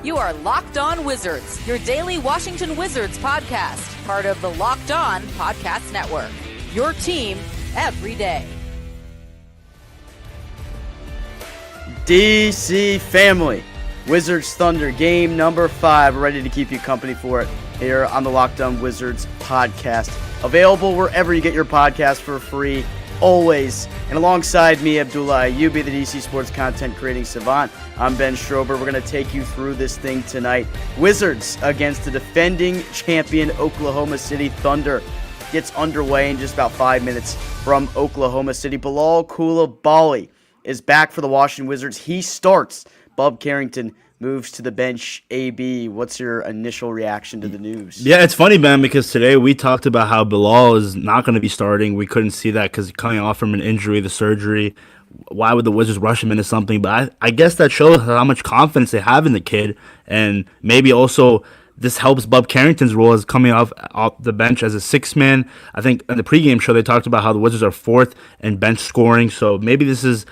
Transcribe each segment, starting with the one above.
You are Locked On Wizards, your daily Washington Wizards podcast, part of the Locked On Podcast Network. Your team every day. DC family, Wizards Thunder game number 5. We're ready to keep you company for it here on the Locked On Wizards podcast. Available wherever you get your podcast for free, always. And alongside me, Abdullah, Ayubi, the DC Sports content creating savant. I'm Ben Strober. We're going to take you through this thing tonight. Wizards against the defending champion Oklahoma City Thunder gets underway in just about 5 minutes from Oklahoma City. Bilal Coulibaly is back for the Washington Wizards. He starts. Bub Carrington moves to the bench. AB, what's your initial reaction to the news? Yeah, it's funny, man, because today we talked about how Bilal is not going to be starting. We couldn't see that because coming off from an injury, the surgery. Why would the Wizards rush him into something? But I guess that shows how much confidence they have in the kid. And maybe also this helps Bub Carrington's role as coming off the bench as a six-man. I think in the pregame show they talked about how the Wizards are 4th in bench scoring. So maybe this is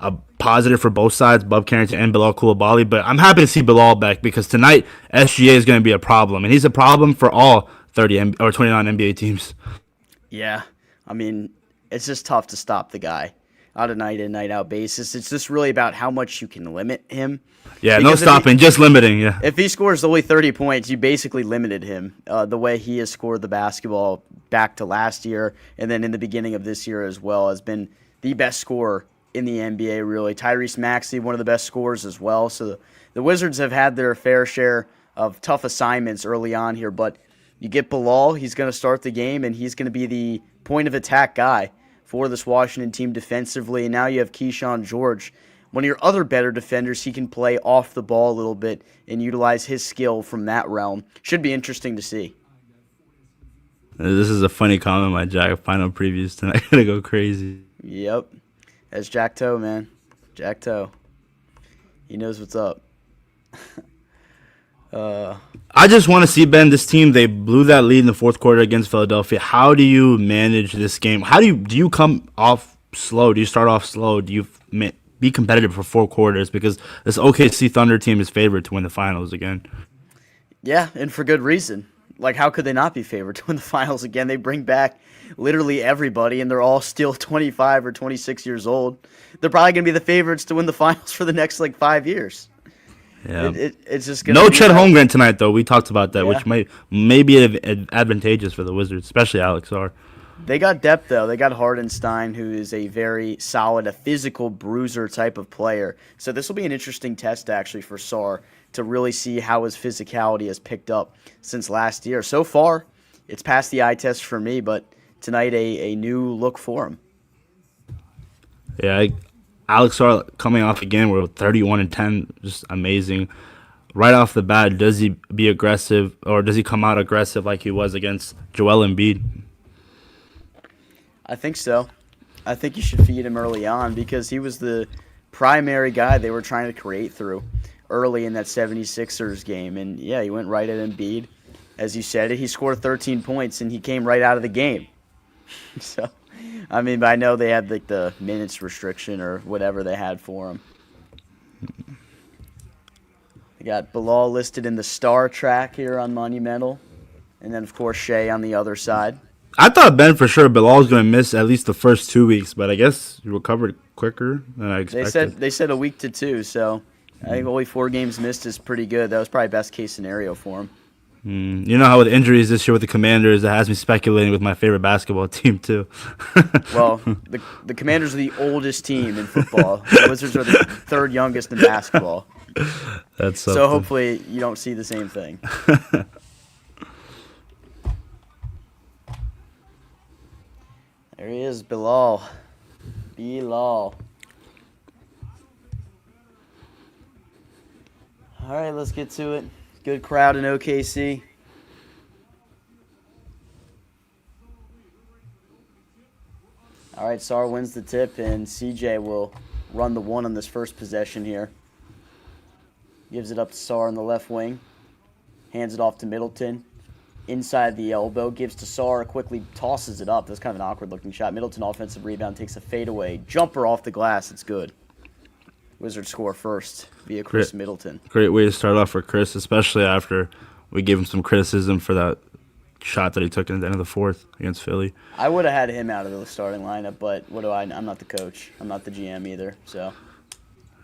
a positive for both sides, Bub Carrington and Bilal Coulibaly. But I'm happy to see Bilal back because tonight SGA is going to be a problem. And he's a problem for all 29 NBA teams. Yeah, I mean, it's just tough to stop the guy on a night in, night out basis. It's just really about how much you can limit him. Yeah, no stopping, just limiting, yeah. If he scores only 30 points, you basically limited him. The way he has scored the basketball back to last year and then in the beginning of this year as well has been the best scorer in the NBA, really. Tyrese Maxey, one of the best scorers as well. So the Wizards have had their fair share of tough assignments early on here, but you get Bilal, he's going to start the game, and he's going to be the point of attack guy for this Washington team defensively. And now you have Keyshawn George, one of your other better defenders. He can play off the ball a little bit and utilize his skill from that realm. Should be interesting to see. This is a funny comment, my Jack. Final previews tonight. Gonna go crazy. Yep. That's Jack Toe, man. Jack Toe. He knows what's up. I just want to see, Ben, this team, they blew that lead in the fourth quarter against Philadelphia. How do you manage this game? How do you come off slow? Do you start off slow? Do you be competitive for 4 quarters? Because this OKC Thunder team is favored to win the finals again. Yeah, and for good reason. Like, how could they not be favored to win the finals again? They bring back literally everybody, and they're all still 25 or 26 years old. They're probably going to be the favorites to win the finals for the next, 5 years. Yeah. It's just going to No be Chet Holmgren tonight, though. We talked about that, Yeah. which may be advantageous for the Wizards, especially Alex R. They got depth, though. They got Hardenstein, who is a very solid, a physical bruiser type of player. So this will be an interesting test, actually, for Sarr to really see how his physicality has picked up since last year. So far, it's passed the eye test for me, but tonight a new look for him. Yeah, Alex R coming off again, we're 31-10, just amazing. Right off the bat, does he be aggressive, or does he come out aggressive like he was against Joel Embiid? I think so. I think you should feed him early on because he was the primary guy they were trying to create through early in that 76ers game. And, yeah, he went right at Embiid. As you said, he scored 13 points, and he came right out of the game. So, I mean, I know they had the minutes restriction or whatever they had for him. They got Bilal listed in the star track here on Monumental. And then, of course, Shea on the other side. I thought, Ben, for sure Bilal was going to miss at least the first 2 weeks, but I guess he recovered quicker than I expected. They said a week to 2, so I think only 4 games missed is pretty good. That was probably best case scenario for him. You know how with injuries this year with the Commanders, that has me speculating with my favorite basketball team too. Well, the Commanders are the oldest team in football. The Wizards are the 3rd youngest in basketball. That's so hopefully you don't see the same thing. There he is, Bilal. Bilal. All right, let's get to it. Good crowd in OKC. All right, Sarr wins the tip, and CJ will run the one on this first possession here. Gives it up to Sarr on the left wing. Hands it off to Middleton. Inside the elbow. Gives to Sarr. Quickly tosses it up. That's kind of an awkward-looking shot. Middleton offensive rebound. Takes a fadeaway. Jumper off the glass. It's good. Wizards score first via Chris Middleton. Great way to start off for Chris, especially after we gave him some criticism for that shot that he took in the end of the fourth against Philly. I would have had him out of the starting lineup, but what do I? I'm not the coach. I'm not the GM either. So,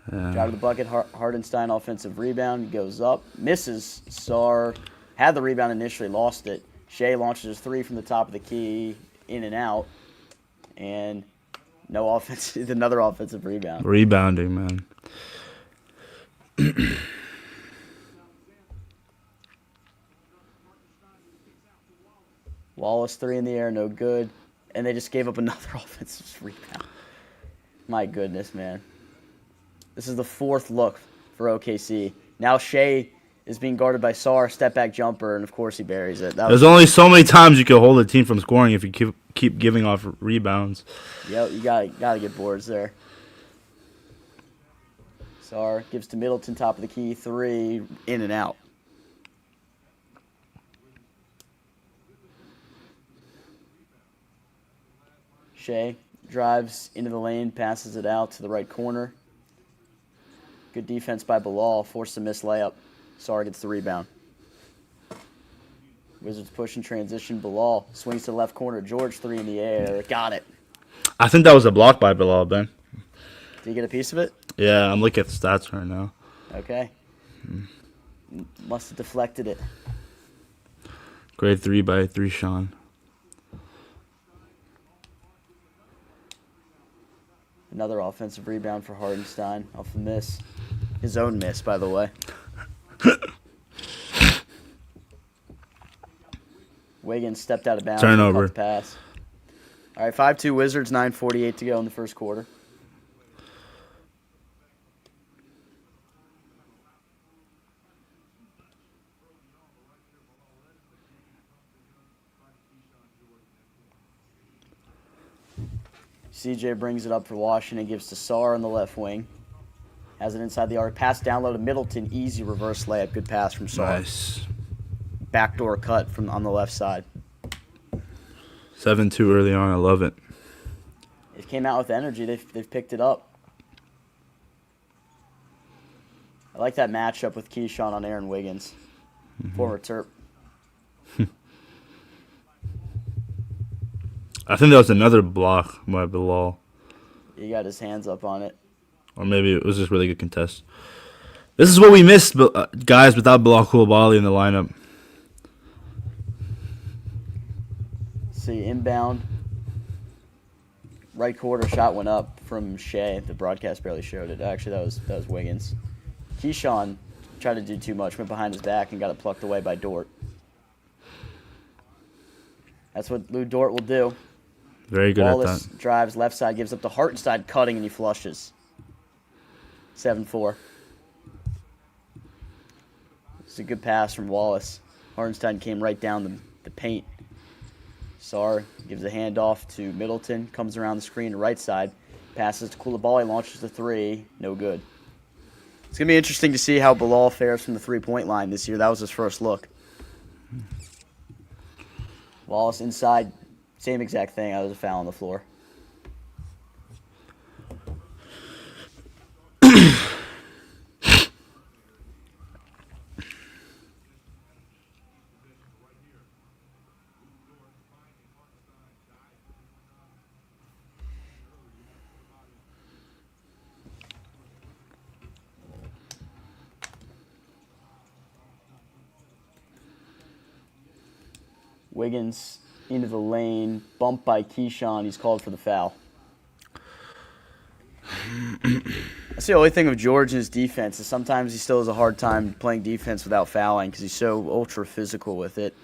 drive to the bucket. Hardenstein offensive rebound goes up, misses. Sarr had the rebound initially, lost it. Shea launches his three from the top of the key, in and out, and no offense. Another offensive rebound. Rebounding, man. Wallace three in the air, no good, and they just gave up another offensive rebound. My goodness, man. This is the fourth look for OKC. Now Shea is being guarded by Sarr, step back jumper, and of course he buries it. There's only so many times you can hold a team from scoring if you keep giving off rebounds. Yep, you gotta get boards there. Sarr gives to Middleton, top of the key, three, in and out. Shea drives into the lane, passes it out to the right corner. Good defense by Bilal, forced a missed layup. Sarr gets the rebound. Wizards push in transition. Bilal swings to the left corner. George three in the air. Got it. I think that was a block by Bilal, Ben. Did you get a piece of it? Yeah, I'm looking at the stats right now. Okay. Must have deflected it. Great 3x3, Sean. Another offensive rebound for Hardenstein off the miss. His own miss, by the way. Wiggins stepped out of bounds. Turnover. Caught the pass. All right, 5-2 Wizards, 9:48 to go in the first quarter. CJ brings it up for Washington, gives to Sarr on the left wing. Has it inside the arc. Pass down low to Middleton. Easy reverse layup. Good pass from Sarr. Nice. Backdoor cut from on the left side. 7-2 early on. I love it. It came out with energy. They've picked it up. I like that matchup with Keyshawn on Aaron Wiggins. Former Terp. I think that was another block by Bilal. He got his hands up on it. Or maybe it was just really good contest. This is what we missed, guys, without Bilal Coulibaly in the lineup. See, inbound. Right quarter shot went up from Shea. The broadcast barely showed it. Actually, that was Wiggins. Keyshawn tried to do too much, went behind his back and got it plucked away by Dort. That's what Lou Dort will do. Very good Wallace at that. drives left side, gives up to Hartenstein, cutting, and he flushes. 7-4. It's a good pass from Wallace. Hartenstein came right down the paint. Sarr gives a handoff to Middleton, comes around the screen to right side, passes to Coulibaly, launches the three, no good. It's going to be interesting to see how Bilal fares from the three-point line this year. That was his first look. Wallace inside, same exact thing. That was a foul on the floor. Wiggins into the lane, bumped by Keyshawn. He's called for the foul. That's the only thing with George in his defense is sometimes he still has a hard time playing defense without fouling because he's so ultra physical with it.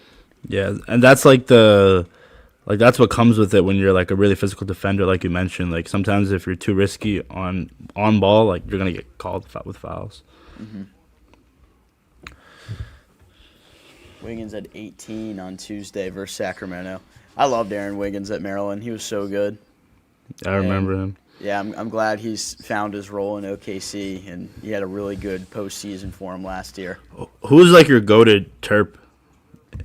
Yeah, and that's that's what comes with it when you're like a really physical defender, like you mentioned. Like sometimes if you're too risky on ball, like you're gonna get called with fouls. Mm-hmm. Wiggins had 18 on Tuesday versus Sacramento. I loved Aaron Wiggins at Maryland. He was so good. I remember him. Yeah, I'm glad he's found his role in OKC, and he had a really good postseason for him last year. Who's like your go-to Terp,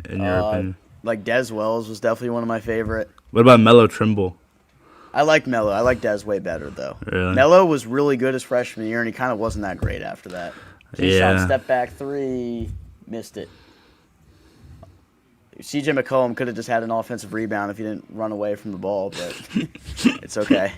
in your opinion? Like Des Wells was definitely one of my favorite. What about Melo Trimble? I like Melo. I like Dez way better, though. Really? Melo was really good his freshman year, and he kind of wasn't that great after that. Keyshawn, step back three, missed it. CJ McCollum could have just had an offensive rebound if he didn't run away from the ball, but it's okay.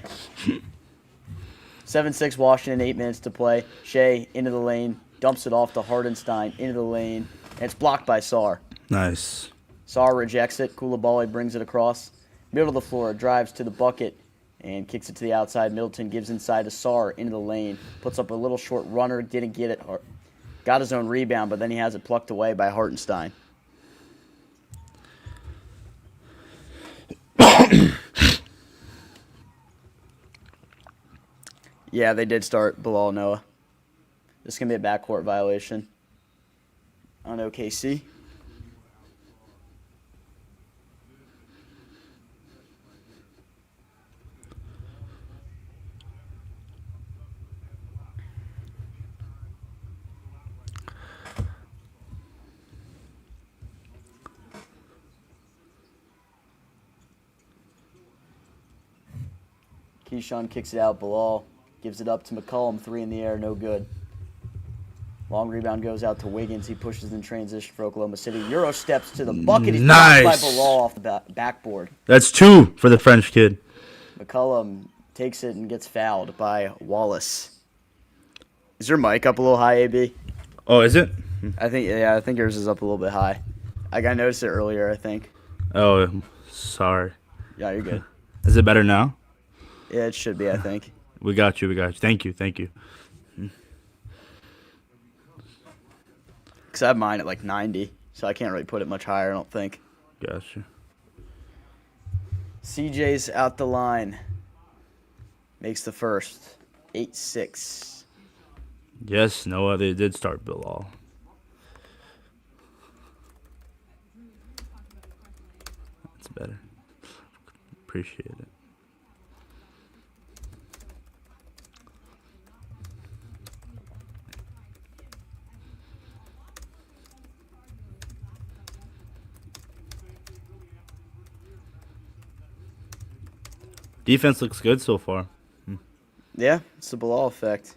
7-6 Washington, 8 minutes to play. Shea into the lane, dumps it off to Hardenstein, into the lane, and it's blocked by Sarr. Nice. Sarr rejects it. Coulibaly brings it across. Middle of the floor, drives to the bucket, and kicks it to the outside. Middleton gives inside to Sarr into the lane. Puts up a little short runner, didn't get it. Got his own rebound, but then he has it plucked away by Hartenstein. Yeah, they did start Bilal Noah. This is going to be a backcourt violation on OKC. Keyshawn kicks it out. Bilal gives it up to McCollum. 3 in the air, no good. Long rebound goes out to Wiggins. He pushes in transition for Oklahoma City. Euro steps to the bucket. He's blocked by Bilal off the backboard. That's 2 for the French kid. McCollum takes it and gets fouled by Wallace. Is your mic up a little high, AB? Oh, is it? I think yours is up a little bit high. I noticed it earlier, I think. Oh, sorry. Yeah, you're good. Is it better now? Yeah, it should be, I think. We got you. Thank you. Because I have mine at like 90, so I can't really put it much higher, I don't think. Gotcha. CJ's out the line. Makes the first. 8-6. Yes, Noah, they did start Bilal. That's better. Appreciate it. Defense looks good so far. Yeah, it's the Bilal effect.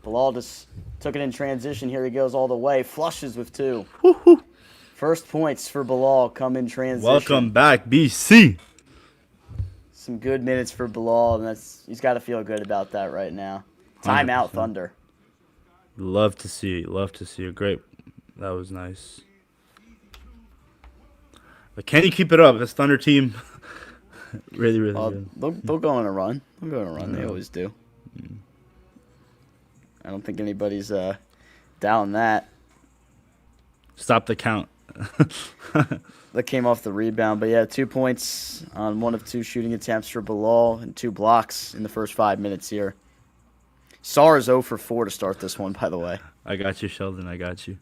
Bilal just took it in transition. Here he goes all the way. Flushes with 2. Woo-hoo. First points for Bilal come in transition. Welcome back, BC. Some good minutes for Bilal, and he's got to feel good about that right now. Timeout, 100%. Thunder. Love to see it. Great. That was nice. But can you keep it up? This Thunder team, really good. They'll go on a run. They always do. I don't think anybody's down that. Stop the count. That came off the rebound. But, yeah, 2 points on 1 of 2 shooting attempts for Bilal and 2 blocks in the first 5 minutes here. Sarr is 0 for 4 to start this one, by the way. I got you, Sheldon. I got you.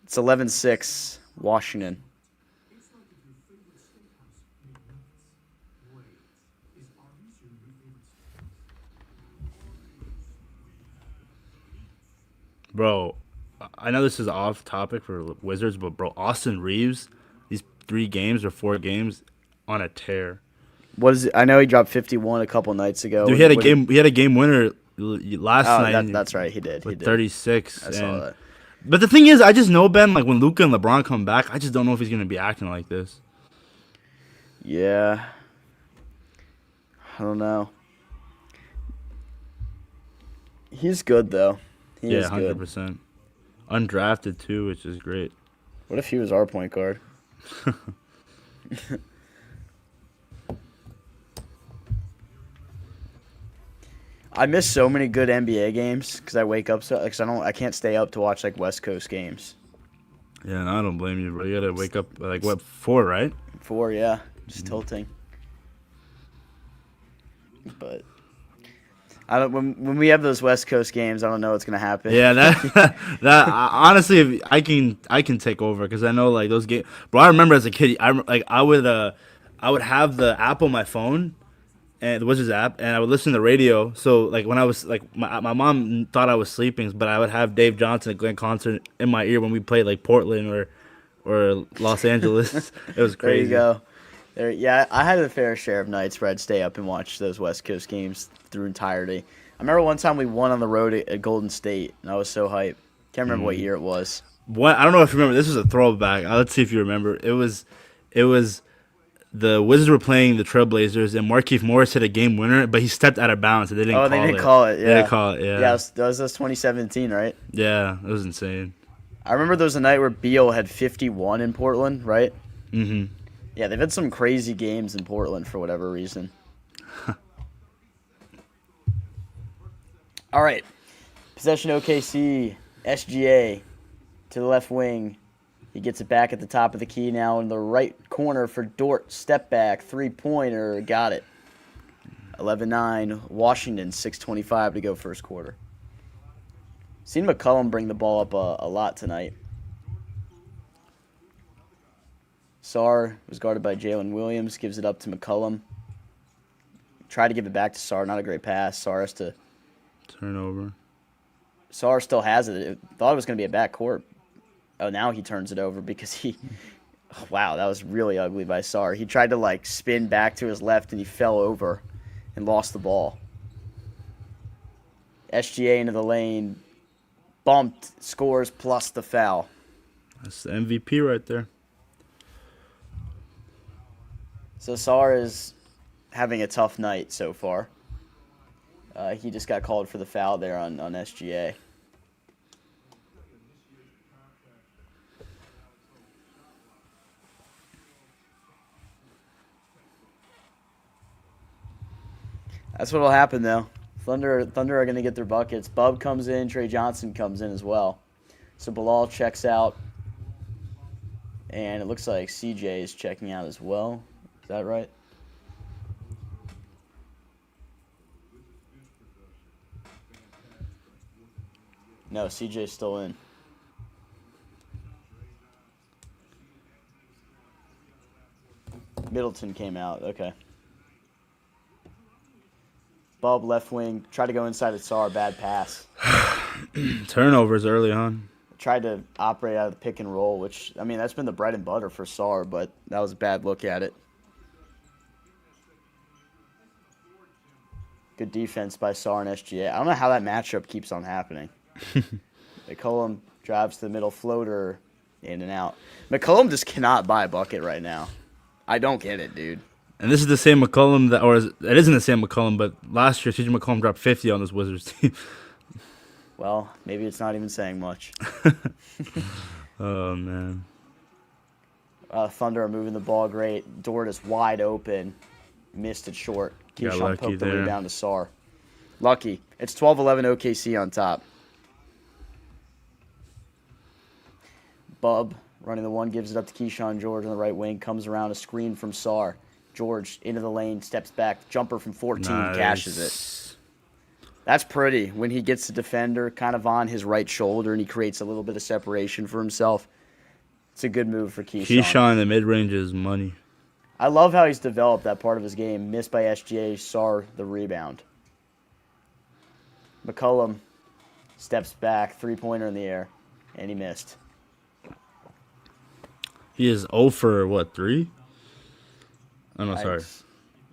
It's 11-6, Washington. Bro, I know this is off topic for Wizards, but bro, Austin Reeves, these 3 games or 4 games on a tear. What is it? I know he dropped 51 a couple nights ago. Dude, he had a game winner last night. That's right, he did. With 36. I saw that. But the thing is, I just know, Ben, like when Luka and LeBron come back, I just don't know if he's gonna be acting like this. Yeah. I don't know. He's good though. He is good. 100%. Undrafted too, which is great. What if he was our point guard? I miss so many good NBA games because I wake up because I can't stay up to watch like West Coast games. Yeah, and I don't blame you, bro. You gotta wake up like 4, right? 4, yeah, just tilting. But I don't. When we have those West Coast games, I don't know what's gonna happen. Yeah, that honestly, if I can take over because I know like those games. Bro, I remember as a kid, I would have the app on my phone. and the Wizards app, and I would listen to the radio. So like when I was like my mom thought I was sleeping, but I would have Dave Johnson and Glenn Concert in my ear when we played like Portland or Los Angeles. It was crazy. There you go. Yeah, I had a fair share of nights where I'd stay up and watch those West Coast games through entirety. I remember one time we won on the road at Golden State, and I was so hyped. Can't remember what year it was. What, I don't know if you remember. This was a throwback. Let's see if you remember. It was the Wizards were playing the Trailblazers, and Markieff Morris hit a game winner, but he stepped out of bounds, and they didn't call it. Oh, they didn't call it, yeah. They didn't call it, yeah. Yeah, that was 2017, right? Yeah, it was insane. I remember there was a night where Beal had 51 in Portland, right? Mm-hmm. Yeah, they've had some crazy games in Portland for whatever reason. All right. Possession OKC, SGA to the left wing. He gets it back at the top of the key now in the right corner for Dort. Step back, three-pointer, got it. 11-9, Washington, 6:25 to go first quarter. Seen McCollum bring the ball up a lot tonight. Sarr was guarded by Jalen Williams, gives it up to McCollum. Tried to give it back to Sarr, not a great pass. Sarr has to... Turnover. Sarr still has it. Thought it was going to be a backcourt. Oh, now he turns it over because he... Oh, wow, that was really ugly by Sarr. He tried to, spin back to his left, and he fell over and lost the ball. SGA into the lane. Bumped, scores, plus the foul. That's the MVP right there. So Sarr is having a tough night so far. He just got called for the foul there on SGA. That's what'll happen though. Thunder are going to get their buckets. Bub comes in, Trey Johnson comes in as well. So Bilal checks out, and it looks like CJ is checking out as well. Is that right? No, CJ's still in. Middleton came out. Okay. Bub left wing, tried to go inside of Sarr, bad pass. Turnovers early on. Tried to operate out of the pick and roll, which, I mean, that's been the bread and butter for Sarr, but that was a bad look at it. Good defense by Sarr and SGA. I don't know how that matchup keeps on happening. McCollum drives to the middle floater, in and out. McCollum just cannot buy a bucket right now. I don't get it, dude. And this is the same McCollum it isn't the same McCollum, but last year CJ McCollum dropped 50 on this Wizards team. Well, maybe it's not even saying much. Oh, man. Thunder are moving the ball great. Dort is wide open. Missed it short. Keyshawn poked the rebound to Sarr. Lucky. It's 12-11 OKC on top. Bub running the one, gives it up to Keyshawn George on the right wing. Comes around a screen from Sarr. George into the lane, steps back. Jumper from 14, cashes it. That's pretty when he gets the defender kind of on his right shoulder and he creates a little bit of separation for himself. It's a good move for Keyshawn. Keyshawn in the mid-range is money. I love how he's developed that part of his game. Missed by SGA, Sarr the rebound. McCollum steps back, three-pointer in the air, and he missed. He is 0 for, 3? Oh, no, sorry.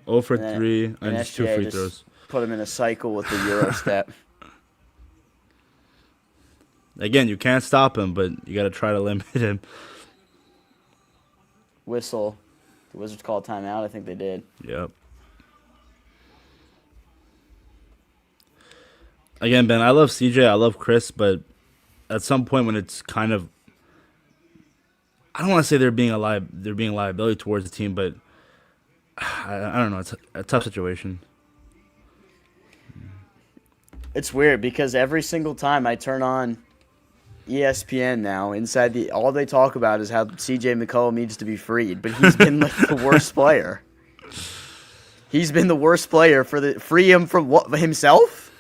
0 for 3 and just 2 free throws. Put him in a cycle with the Euro step. Again, you can't stop him, but you got to try to limit him. Whistle. The Wizards call a timeout. I think they did. Yep. Again, Ben, I love CJ. I love Chris, but at some point when it's kind of, I don't want to say they're being a liability towards the team, but I don't know. It's a tough situation. It's weird because every single time I turn on ESPN now, all they talk about is how CJ McCollum needs to be freed, but he's been the worst player. He's been the worst player free him from what, himself?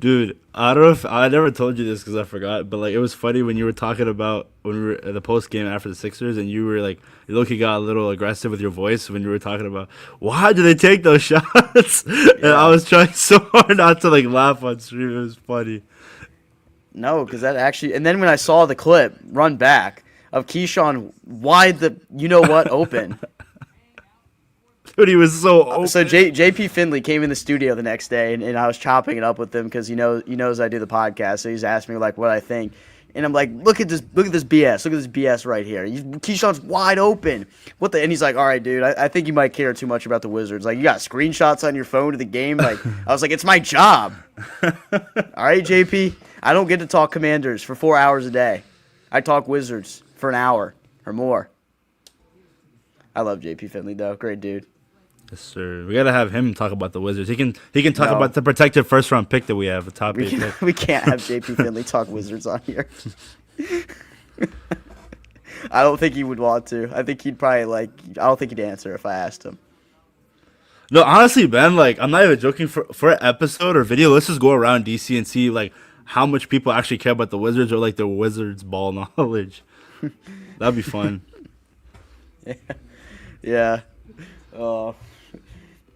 Dude, I don't know if I never told you this because I forgot, but like it was funny when you were talking about when we were at the post game after the Sixers, and you were like, you look, you got a little aggressive with your voice when you were talking about why do they take those shots, and I Yeah. was trying so hard not to like laugh on stream. It was funny. No, because that actually, and then when I saw the clip run back of Keyshawn wide open. Dude, he was so open. So JP Finley came in the studio the next day, and I was chopping it up with him because he knows I do the podcast. So he's asked me like what I think, and I'm like, look at this BS, look at this BS right here. Keyshawn's wide open. What the? And he's like, all right, dude, I think you might care too much about the Wizards. Like you got screenshots on your phone of the game. Like I was like, it's my job. All right, JP, I don't get to talk Commanders for 4 hours a day. I talk Wizards for an hour or more. I love JP Finley though, great dude. Yes, sir. We gotta have him talk about the Wizards. He can talk No. about the protected first round pick that we have, the top 8 pick. We can't have JP Finley talk Wizards on here. I don't think he would want to. I think he'd probably I don't think he'd answer if I asked him. No, honestly, Ben, like I'm not even joking. For an episode or video, let's just go around DC and see like how much people actually care about the Wizards or like their Wizards ball knowledge. That'd be fun. Yeah.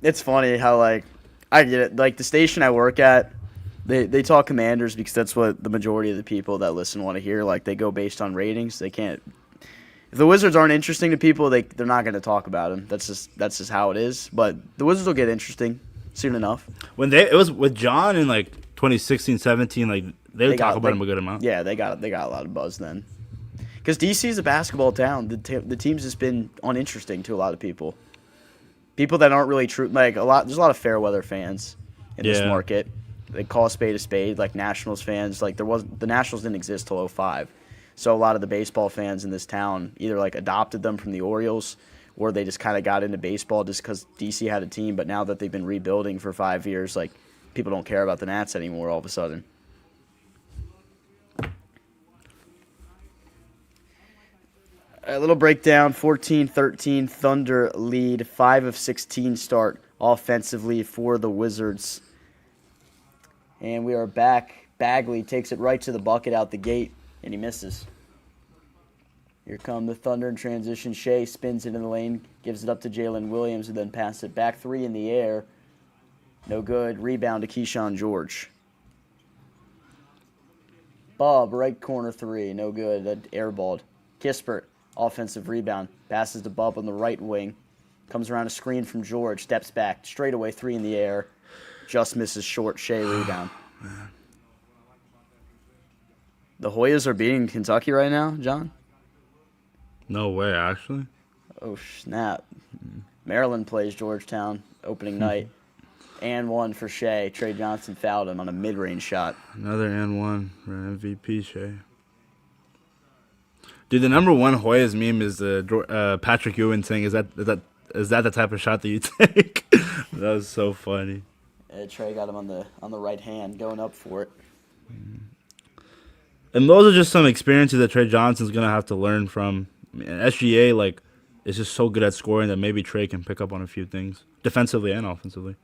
It's funny how I get it. Like the station I work at, they talk Commanders because that's what the majority of the people that listen want to hear. Like they go based on ratings. They can't. If the Wizards aren't interesting to people, they're not going to talk about them. That's just how it is. But the Wizards will get interesting soon enough. When it was with John in like 2016, 17, like they would talk about him a good amount. Yeah, they got a lot of buzz then. Because DC is a basketball town. The team's just been uninteresting to a lot of people. People that aren't really true, there's a lot of fair weather fans in this market. They call a spade, like Nationals fans. Like the Nationals didn't exist till 2005. So a lot of the baseball fans in this town either like adopted them from the Orioles or they just kind of got into baseball just because DC had a team. But now that they've been rebuilding for 5 years, like people don't care about the Nats anymore all of a sudden. A little breakdown, 14-13 Thunder lead, 5 of 16 start offensively for the Wizards. And we are back. Bagley takes it right to the bucket out the gate, and he misses. Here come the Thunder in transition. Shea spins it in the lane, gives it up to Jalen Williams, who then passes it back 3 in the air. No good. Rebound to Keyshawn George. Bob, right corner 3, no good. That airballed. Kispert. Offensive rebound. Passes to Bub on the right wing. Comes around a screen from George. Steps back. Straightaway 3 in the air. Just misses short. Shea rebound. The Hoyas are beating Kentucky right now, John? No way, actually. Oh, snap. Maryland plays Georgetown opening night. And 1 for Shea. Trey Johnson fouled him on a mid-range shot. Another and 1 for MVP, Shea. Dude, the number one Hoyas meme is Patrick Ewing saying, "Is that the type of shot that you take?" That was so funny. Trey got him on the right hand, going up for it. And those are just some experiences that Trey Johnson's gonna have to learn from. I mean, SGA is just so good at scoring that maybe Trey can pick up on a few things defensively and offensively.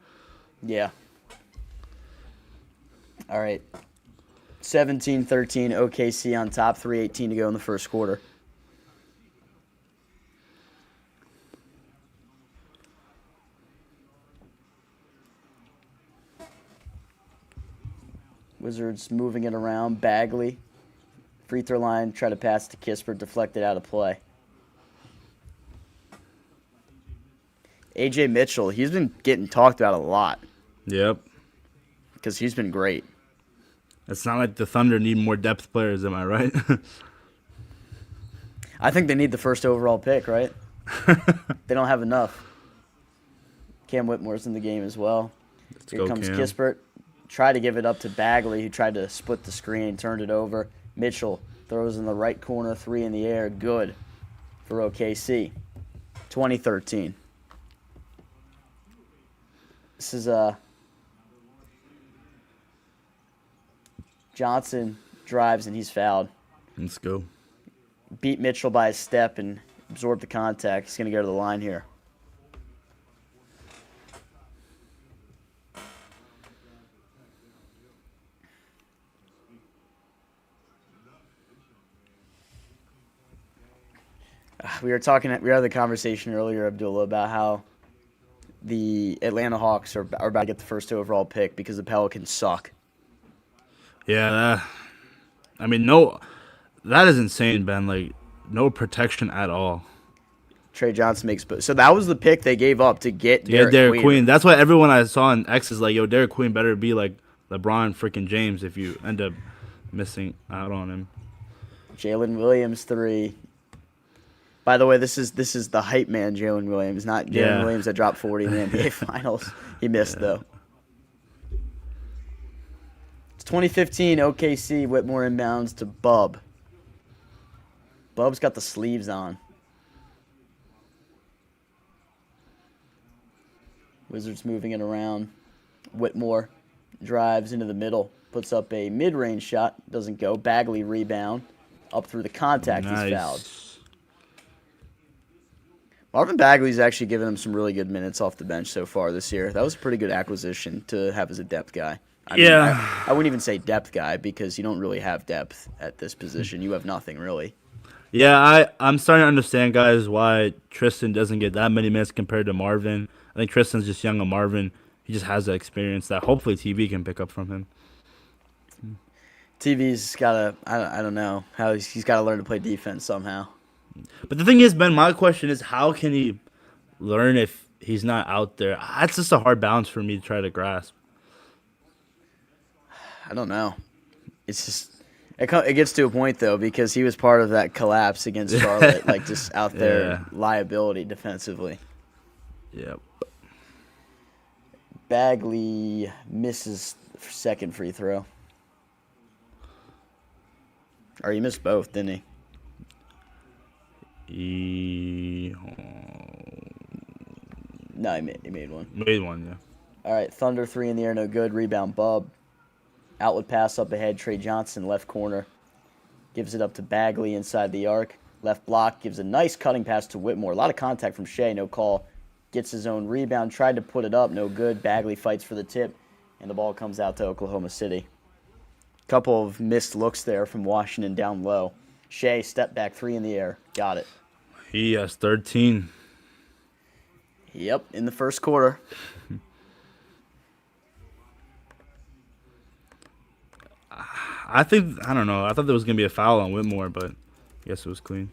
Yeah. All right. 17-13 OKC on top, 3:18 to go in the first quarter. Wizards moving it around. Bagley. Free throw line, try to pass to Kispert, deflected out of play. AJ Mitchell, he's been getting talked about a lot. Yep. Because he's been great. It's not like the Thunder need more depth players, am I right? I think they need the first overall pick, right? They don't have enough. Cam Whitmore's in the game as well. Here comes Cam. Kispert. Tried to give it up to Bagley, who tried to split the screen, turned it over. Mitchell throws in the right corner, 3 in the air. Good for OKC. 2013. This is Johnson drives and he's fouled. Let's go. Beat Mitchell by a step and absorbed the contact. He's going to go to the line here. We had the conversation earlier, Abdullah, about how the Atlanta Hawks are about to get the first overall pick because the Pelicans suck. Yeah, no, that is insane, Ben. Like, no protection at all. Trey Johnson makes – so that was the pick they gave up to get Derek Queen. That's why everyone I saw in X is like, yo, Derek Queen better be like LeBron freaking James if you end up missing out on him. Jalen Williams 3. By the way, this is the hype man, Jalen Williams, not Jalen Williams that dropped 40 in the NBA Finals. He missed, though. It's 2015, OKC, Whitmore inbounds to Bub. Bub's got the sleeves on. Wizards moving it around. Whitmore drives into the middle, puts up a mid-range shot, doesn't go. Bagley rebound, up through the contact, Nice. He's fouled. Marvin Bagley's actually given him some really good minutes off the bench so far this year. That was a pretty good acquisition to have as a depth guy. I mean, I wouldn't even say depth guy because you don't really have depth at this position. You have nothing, really. Yeah, I'm starting to understand, guys, why Tristan doesn't get that many minutes compared to Marvin. I think Tristan's just young, and Marvin, he just has the experience that hopefully TV can pick up from him. TV's got to, I don't know, how he's got to learn to play defense somehow. But the thing is, Ben, my question is, how can he learn if he's not out there? That's just a hard balance for me to try to grasp. I don't know. It's just it gets to a point though because he was part of that collapse against Charlotte, like just out there liability defensively. Yep. Bagley misses second free throw. Or he missed both, didn't he? No, he made one. Made one, yeah. All right, Thunder 3 in the air, no good. Rebound, Bub. Outlet pass up ahead. Trey Johnson, left corner. Gives it up to Bagley inside the arc. Left block, gives a nice cutting pass to Whitmore. A lot of contact from Shea, no call. Gets his own rebound, tried to put it up, no good. Bagley fights for the tip, and the ball comes out to Oklahoma City. Couple of missed looks there from Washington down low. Shea, step back, 3 in the air. Got it. He has 13. Yep, in the first quarter. I don't know. I thought there was going to be a foul on Whitmore, but I guess it was clean.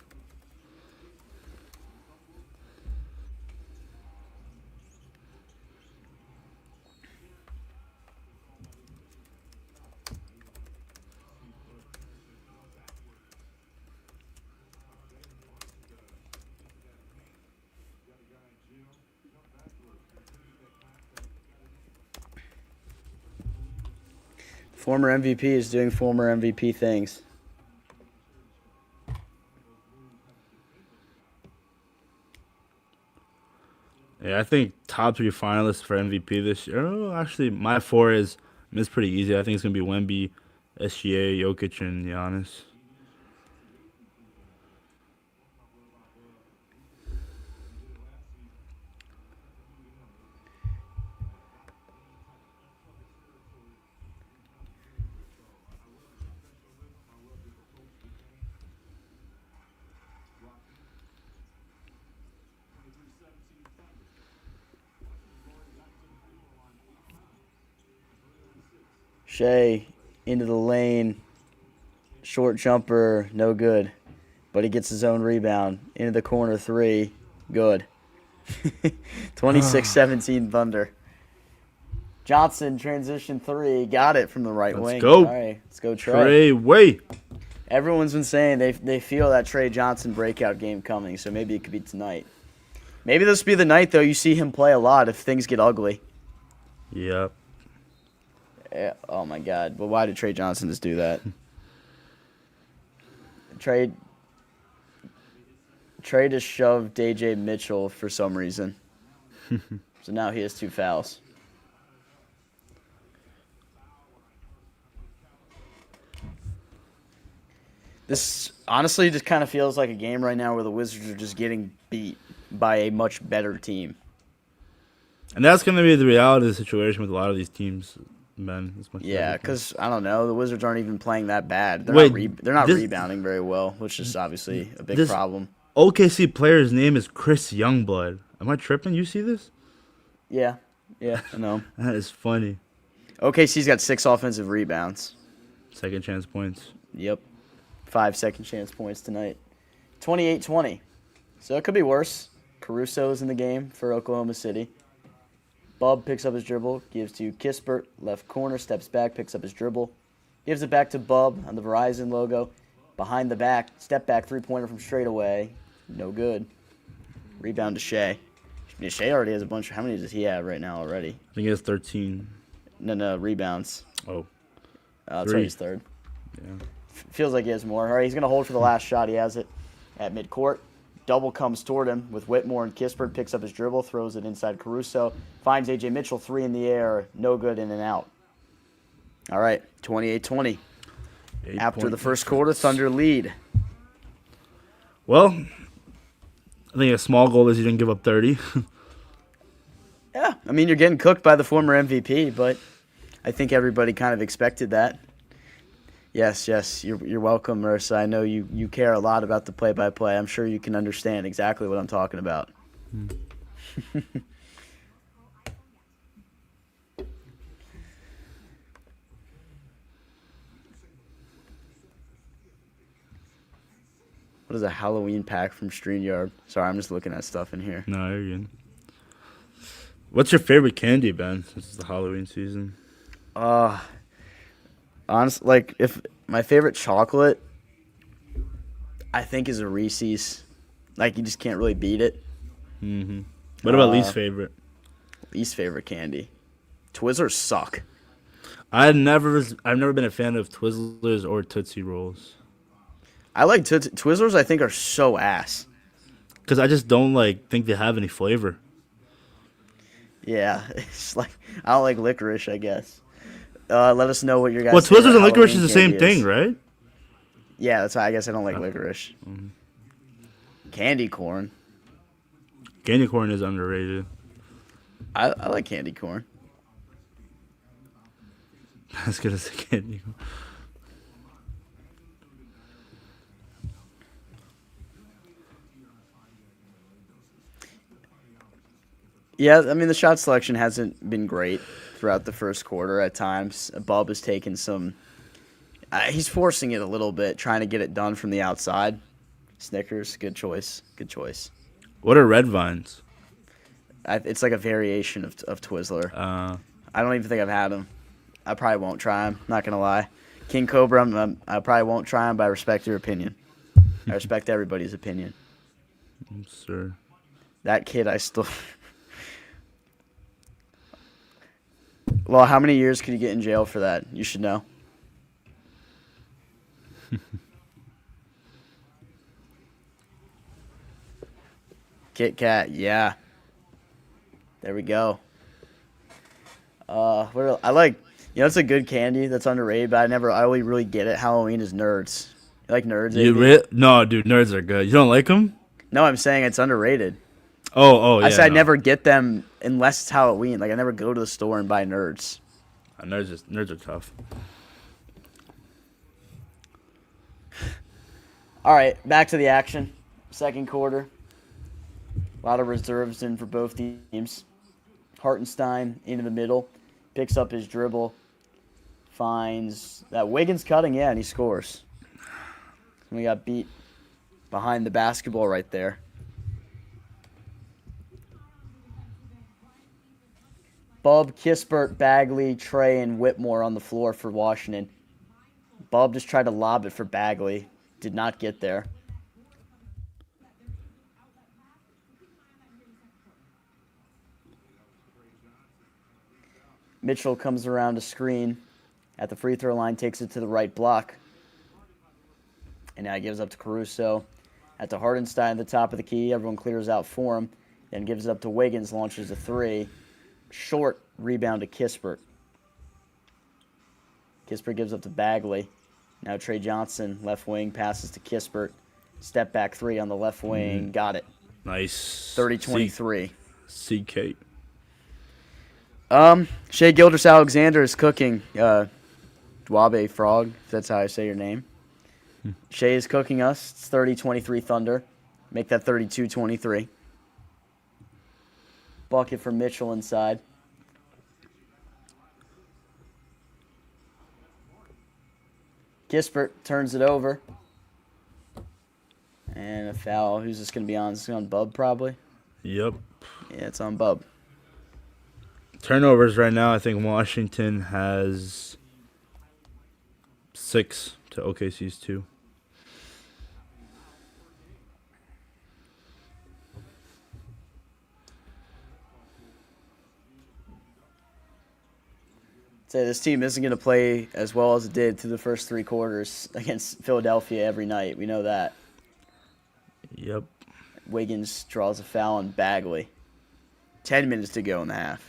Former MVP is doing former MVP things. Yeah, I think top 3 finalists for MVP this year. Oh, actually, my 4 is pretty easy. I think it's going to be Wemby, SGA, Jokic, and Giannis. Shea into the lane. Short jumper, no good. But he gets his own rebound. Into the corner 3, good. 26-17 Thunder. Johnson, transition 3, got it from the right wing. Let's go. All right, let's go Trey. Trey, wait. Everyone's been saying they feel that Trey Johnson breakout game coming, so maybe it could be tonight. Maybe this will be the night, though, you see him play a lot if things get ugly. Yep. Yeah, oh, my God. Well, why did Trey Johnson just do that? Trey just shoved DJ Mitchell for some reason. So now he has 2 fouls. This honestly just kind of feels like a game right now where the Wizards are just getting beat by a much better team. And that's going to be the reality of the situation with a lot of these teams, man. Yeah, because, I don't know, the Wizards aren't even playing that bad. They're not rebounding very well, which is obviously a big problem. OKC player's name is Chris Youngblood. Am I tripping? You see this? Yeah, I know. That is funny. OKC's got 6 offensive rebounds. Second chance points. Yep. 5 second chance points tonight. 28-20. So it could be worse. Caruso's in the game for Oklahoma City. Bub picks up his dribble, gives to Kispert, left corner, steps back, picks up his dribble. Gives it back to Bub on the Verizon logo. Behind the back, step back, three-pointer from straight away. No good. Rebound to Shea. Shea already has a bunch. How many does he have right now already? I think he has 13. No, rebounds. Oh. That's right, he's third. Yeah. Feels like he has more. All right, he's going to hold for the last shot. He has it at midcourt. Double comes toward him with Whitmore, and Kispert picks up his dribble, throws it inside Caruso. Finds A.J. Mitchell, 3 in the air. No good, in and out. All right, 28-20. After the first quarter, Thunder lead. Well, I think a small goal is you didn't give up 30. Yeah, I mean, you're getting cooked by the former MVP, but I think everybody kind of expected that. Yes, you're welcome, Marissa. I know you care a lot about the play-by-play. I'm sure you can understand exactly what I'm talking about. What is a Halloween pack from StreamYard? Sorry, I'm just looking at stuff in here. No, you're good. What's your favorite candy, Ben, since it's the Halloween season? Honestly, like, if my favorite chocolate, I think, is a Reese's. Like, you just can't really beat it. Mm-hmm. What about least favorite? Least favorite candy. Twizzlers suck. I've never been a fan of Twizzlers or Tootsie Rolls. I like Twizzlers. I think are so ass. Because I just don't think they have any flavor. Yeah, it's like I don't like licorice, I guess. Let us know what your guys. Well, Twizzlers and licorice Halloween is the same candy thing, right? Yeah, that's why I guess I don't like licorice. Mm-hmm. Candy corn. Candy corn is underrated. I like candy corn. As good as the candy corn. Yeah, I mean, the shot selection hasn't been great throughout the first quarter at times. Bub has taken some... he's forcing it a little bit, trying to get it done from the outside. Snickers, good choice. Good choice. What are red vines? It's like a variation of Twizzler. I don't even think I've had them. I probably won't try them, not going to lie. King Cobra, I probably won't try them, but I respect your opinion. I respect everybody's opinion. Sir. That kid, I still... Well, how many years could you get in jail for that? You should know. Kit Kat, yeah. There we go. I like, it's a good candy that's underrated, but I only really get it. Halloween is Nerds. You like Nerds? No, dude, Nerds are good. You don't like them? No, I'm saying it's underrated. Oh, yeah. I said I never get them unless it's Halloween. Like, I never go to the store and buy Nerds. Nerds are tough. All right, back to the action. Second quarter. A lot of reserves in for both teams. Hartenstein into the middle. Picks up his dribble. Finds that Wiggins cutting, and he scores. We got beat behind the basketball right there. Bub, Kispert, Bagley, Trey, and Whitmore on the floor for Washington. Bub just tried to lob it for Bagley. Did not get there. Mitchell comes around to screen at the free throw line, takes it to the right block. And now he gives up to Caruso. At the Hartenstein at the top of the key, everyone clears out for him. Then gives it up to Wiggins, launches a three. Short rebound to Kispert. Kispert gives up to Bagley. Now Trey Johnson, left wing, passes to Kispert. Step back three on the left wing. Got it. Nice. 30-23. CK. Shea Gilders-Alexander is cooking. Dwabe Frog, if that's how I say your name. Shea is cooking us. It's 30-23 Thunder. Make that 32-23. Bucket for Mitchell inside. Kispert turns it over. And a foul. Who's this going to be on? Is this on Bub probably? Yep. Yeah, it's on Bub. Turnovers right now, I think Washington has 6 to OKC's 2. Say this team isn't going to play as well as it did through the first 3 quarters against Philadelphia every night. We know that. Yep. Wiggins draws a foul on Bagley. 10 minutes to go in the half.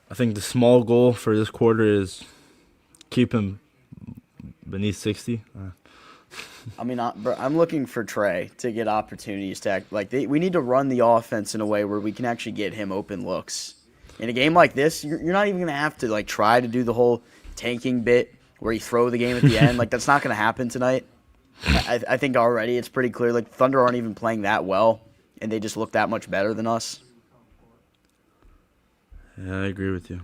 I think the small goal for this quarter is keep him beneath 60. I mean, I'm looking for Trey to get opportunities to act. We need to run the offense in a way where we can actually get him open looks. In a game like this, you're not even going to have to try to do the whole tanking bit where you throw the game at the end. That's not going to happen tonight. I think already it's pretty clear. Thunder aren't even playing that well, and they just look that much better than us. Yeah, I agree with you.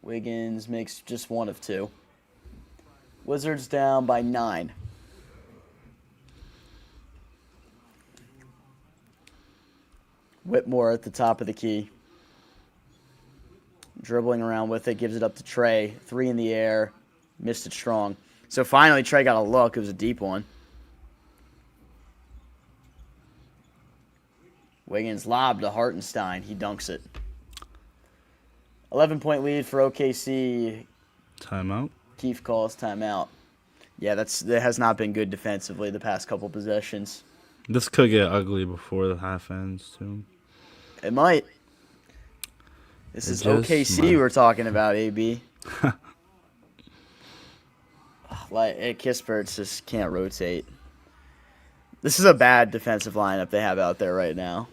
Wiggins makes just 1 of 2. Wizards down by 9. Whitmore at the top of the key. Dribbling around with it, gives it up to Trey. 3 in the air. Missed it strong. So finally, Trey got a look. It was a deep one. Wiggins lob to Hartenstein. He dunks it. 11-point lead for OKC. Timeout. Keefe calls timeout. Yeah, that has not been good defensively the past couple possessions. This could get ugly before the half ends, too. It might. This is OKC we're talking about, AB. Kispert just can't rotate. This is a bad defensive lineup they have out there right now.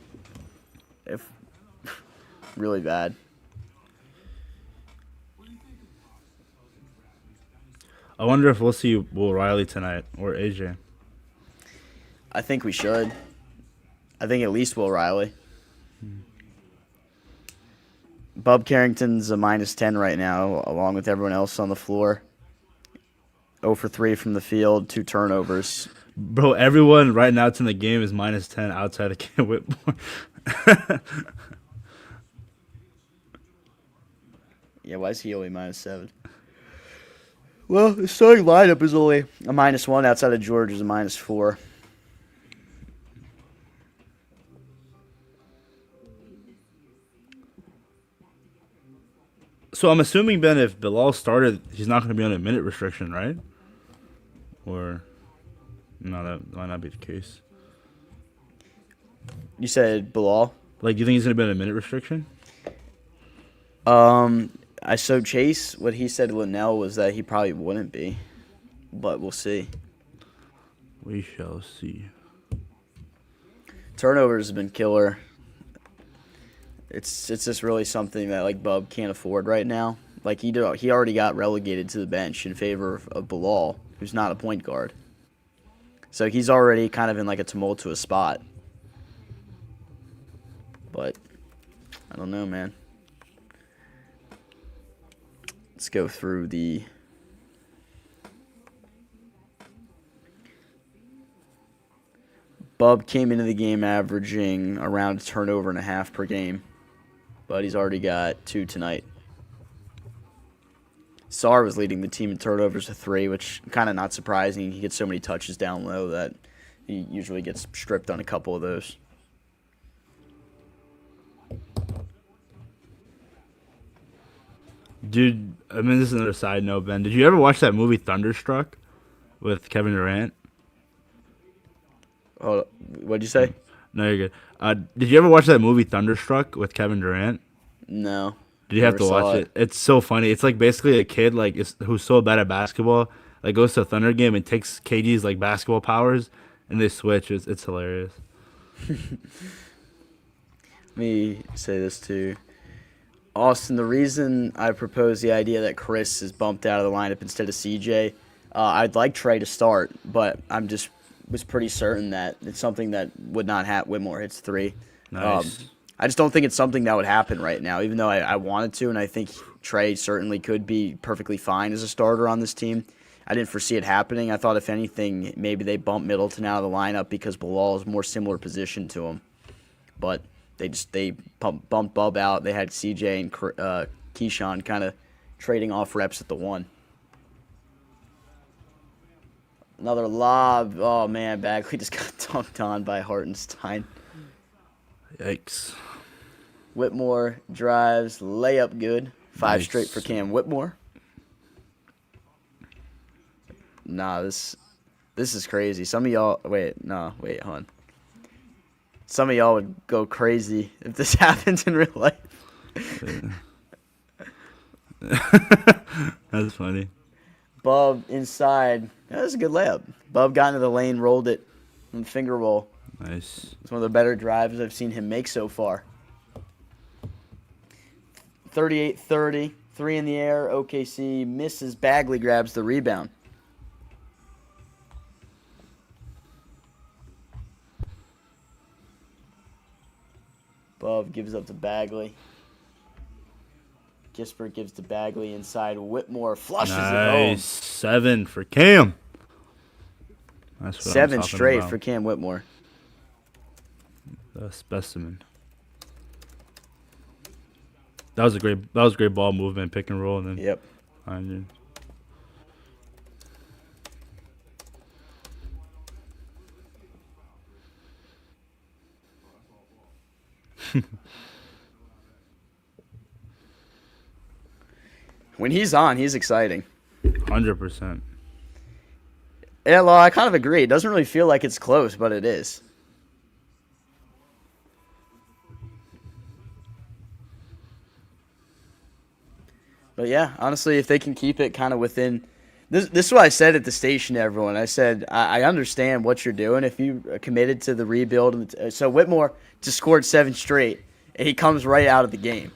Really bad. I wonder if we'll see Will Riley tonight or AJ. I think we should. I think at least Will Riley. Bub Carrington's a -10 right now, along with everyone else on the floor. 0 for 3 from the field, 2 turnovers. Bro, everyone right now in the game is -10 outside of Cam Whitmore. Yeah, why is he only -7? Well, the starting lineup is only a -1 outside of George is a -4. So I'm assuming, Ben, if Bilal started, he's not going to be on a minute restriction, right? Or no, that might not be the case. You said Bilal? Do you think he's going to be on a minute restriction? I showed Chase. What he said to Linnell was that he probably wouldn't be, but we'll see. We shall see. Turnovers have been killer. It's just really something that Bub can't afford right now. He already got relegated to the bench in favor of Bilal, who's not a point guard. So he's already kind of in a tumultuous spot. But I don't know, man. Let's go through the Bub came into the game averaging around a turnover and a half per game, but he's already got 2 tonight. Sarr was leading the team in turnovers to 3, which kind of not surprising. He gets so many touches down low that he usually gets stripped on a couple of those. Dude, this is another side note, Ben. Did you ever watch that movie Thunderstruck with Kevin Durant? Oh, what'd you say? No, you're good. Did you ever watch that movie Thunderstruck with Kevin Durant? No. Did you have to watch it? It's so funny. It's basically a kid who's so bad at basketball, goes to a Thunder game and takes KG's basketball powers, and they switch. It's hilarious. Let me say this too. Austin, the reason I proposed the idea that Chris is bumped out of the lineup instead of CJ, I'd like Trey to start, but was pretty certain that it's something that would not happen. Whitmore hits 3. Nice. I just don't think it's something that would happen right now, even though I wanted to, and I think Trey certainly could be perfectly fine as a starter on this team. I didn't foresee it happening. I thought, if anything, maybe they bump Middleton out of the lineup because Bilal is more similar position to him. But they bumped Bub out. They had CJ and Keyshawn kind of trading off reps at the 1. Another lob. Oh, man, Bagley just got dunked on by Hartenstein. Yikes. Whitmore drives, layup good. 5 Nice. straight for Cam Whitmore. Nah, this is crazy. Some of y'all... Wait, hon. Some of y'all would go crazy if this happens in real life. That's funny. Bub inside. That was a good layup. Bub got into the lane, rolled it, and finger roll. Nice. It's one of the better drives I've seen him make so far. 38-30. 3 in the air. OKC misses. Bagley grabs the rebound. Bub gives up to Bagley. Kispert gives to Bagley inside. Whitmore flushes it home. Nice. 7 for Cam. That's what 7 I'm talking straight about. for Cam Whitmore. The specimen. That was great ball movement, pick and roll, and then Yep. behind you. When he's on, he's exciting. 100%. Yeah, well, I kind of agree. It doesn't really feel like it's close, but it is. But yeah, honestly, if they can keep it kind of within... This is what I said at the station to everyone. I said, I understand what you're doing if you are committed to the rebuild. So Whitmore just scored 7 straight, and he comes right out of the game.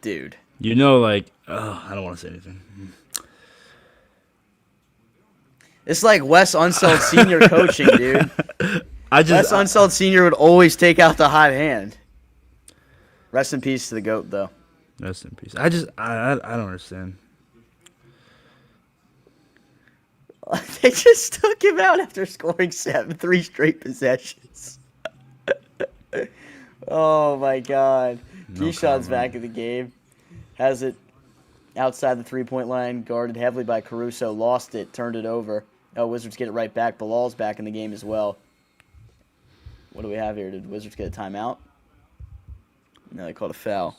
Dude. You know, like, I don't want to say anything. It's like Wes Unseld Sr. coaching, dude. Wes Unseld Sr. would always take out the hot hand. Rest in peace to the GOAT, though. Rest in peace. I don't understand. They just took him out after scoring 3 straight possessions. Oh, my God. Keyshawn's back in the game. Has it outside the 3-point line, guarded heavily by Caruso. Lost it, turned it over. Oh, Wizards get it right back. Bilal's back in the game as well. What do we have here? Did Wizards get a timeout? No, they called a foul.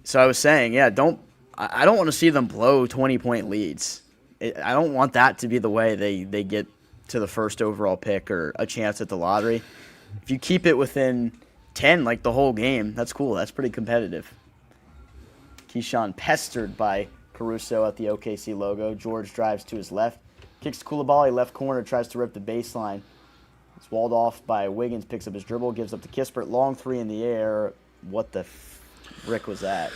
So I was saying, yeah, I don't want to see them blow 20-point leads. I don't want that to be the way they get to the first overall pick or a chance at the lottery. If you keep it within 10, like the whole game, that's cool. That's pretty competitive. Keyshawn pestered by Caruso at the OKC logo. George drives to his left. Kicks to Coulibaly, left corner, tries to rip the baseline. It's walled off by Wiggins, picks up his dribble, gives up to Kispert. Long 3 in the air. What the frick was that?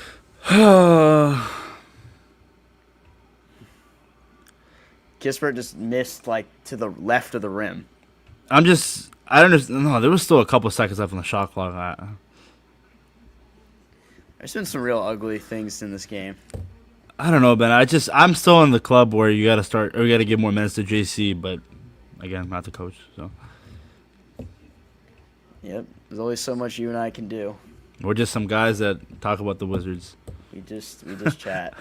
Kispert just missed, like, to the left of the rim. I don't understand. No, there was still a couple seconds left on the shot clock. There's been some real ugly things in this game. I don't know, Ben. I'm still in the club where you got to give more minutes to JC, but again, not the coach. So. Yep, there's only so much you and I can do. We're just some guys that talk about the Wizards. We just chat.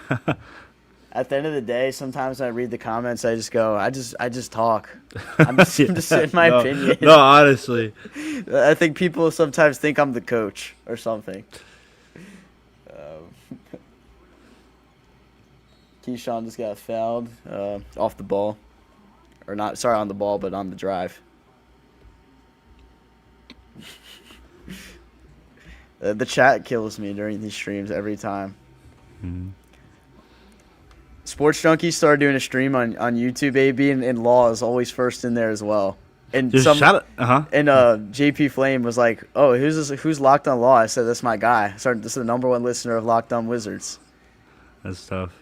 At the end of the day, sometimes I read the comments, I just go, I just talk. I'm just saying my opinion. No, honestly. I think people sometimes think I'm the coach or something. Keyshawn just got fouled off the ball. Or not, sorry, on the ball, but on the drive. The chat kills me during these streams every time. Mm-hmm. Sports Junkie started doing a stream on YouTube, AB, and Law is always first in there as well. And Just shout it. And JP Flame was like, "Oh, who's Locked On Law?" I said, "That's my guy." This is the number one listener of Locked On Wizards. That's tough.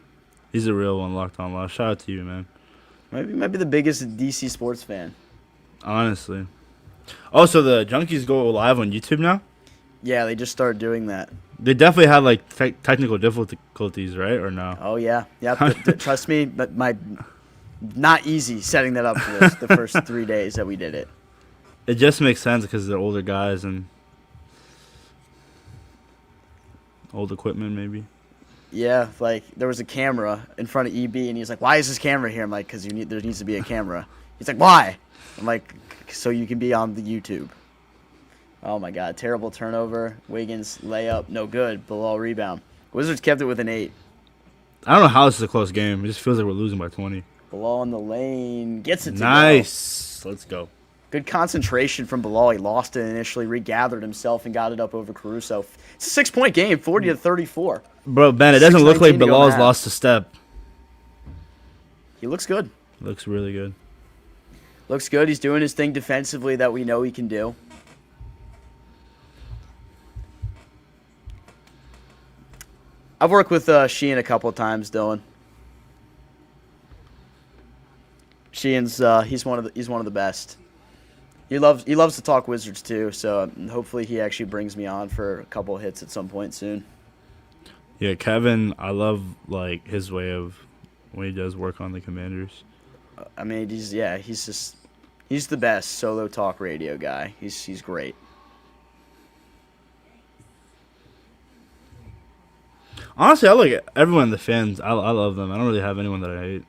He's a real one, Locked On Law. Shout out to you, man. Maybe the biggest DC sports fan. Honestly. Oh, so the Junkies go live on YouTube now? Yeah, they just started doing that. They definitely had like technical difficulties, right? Or no? Oh yeah. Trust me, but not easy setting that up for the first 3 days that we did it. It just makes sense because they're older guys and old equipment, maybe. Yeah, like there was a camera in front of EB, and he's like, "Why is this camera here?" I'm like, "Because there needs to be a camera." He's like, "Why?" I'm like, "So you can be on the YouTube." Oh my God, terrible turnover. Wiggins layup, no good. Bilal rebound. Wizards kept it with an 8. I don't know how this is a close game. It just feels like we're losing by 20. Bilal in the lane gets it to Nice. Let's go. Good concentration from Bilal. He lost it initially, regathered himself, and got it up over Caruso. It's a 6-point game, 40-34. Bro, Ben, it doesn't look like 6:19 to go Bilal's half. lost a step. He looks good. Looks really good. Looks good. He's doing his thing defensively that we know he can do. I've worked with Sheehan a couple of times, Dylan. Sheehan's he's one of the best. He loves to talk Wizards too, so hopefully he actually brings me on for a couple of hits at some point soon. Yeah, Kevin, I love like his way of when he does work on the Commanders. I mean, he's the best solo talk radio guy. He's great. Honestly, I like everyone, the fans. I love them. I don't really have anyone that I hate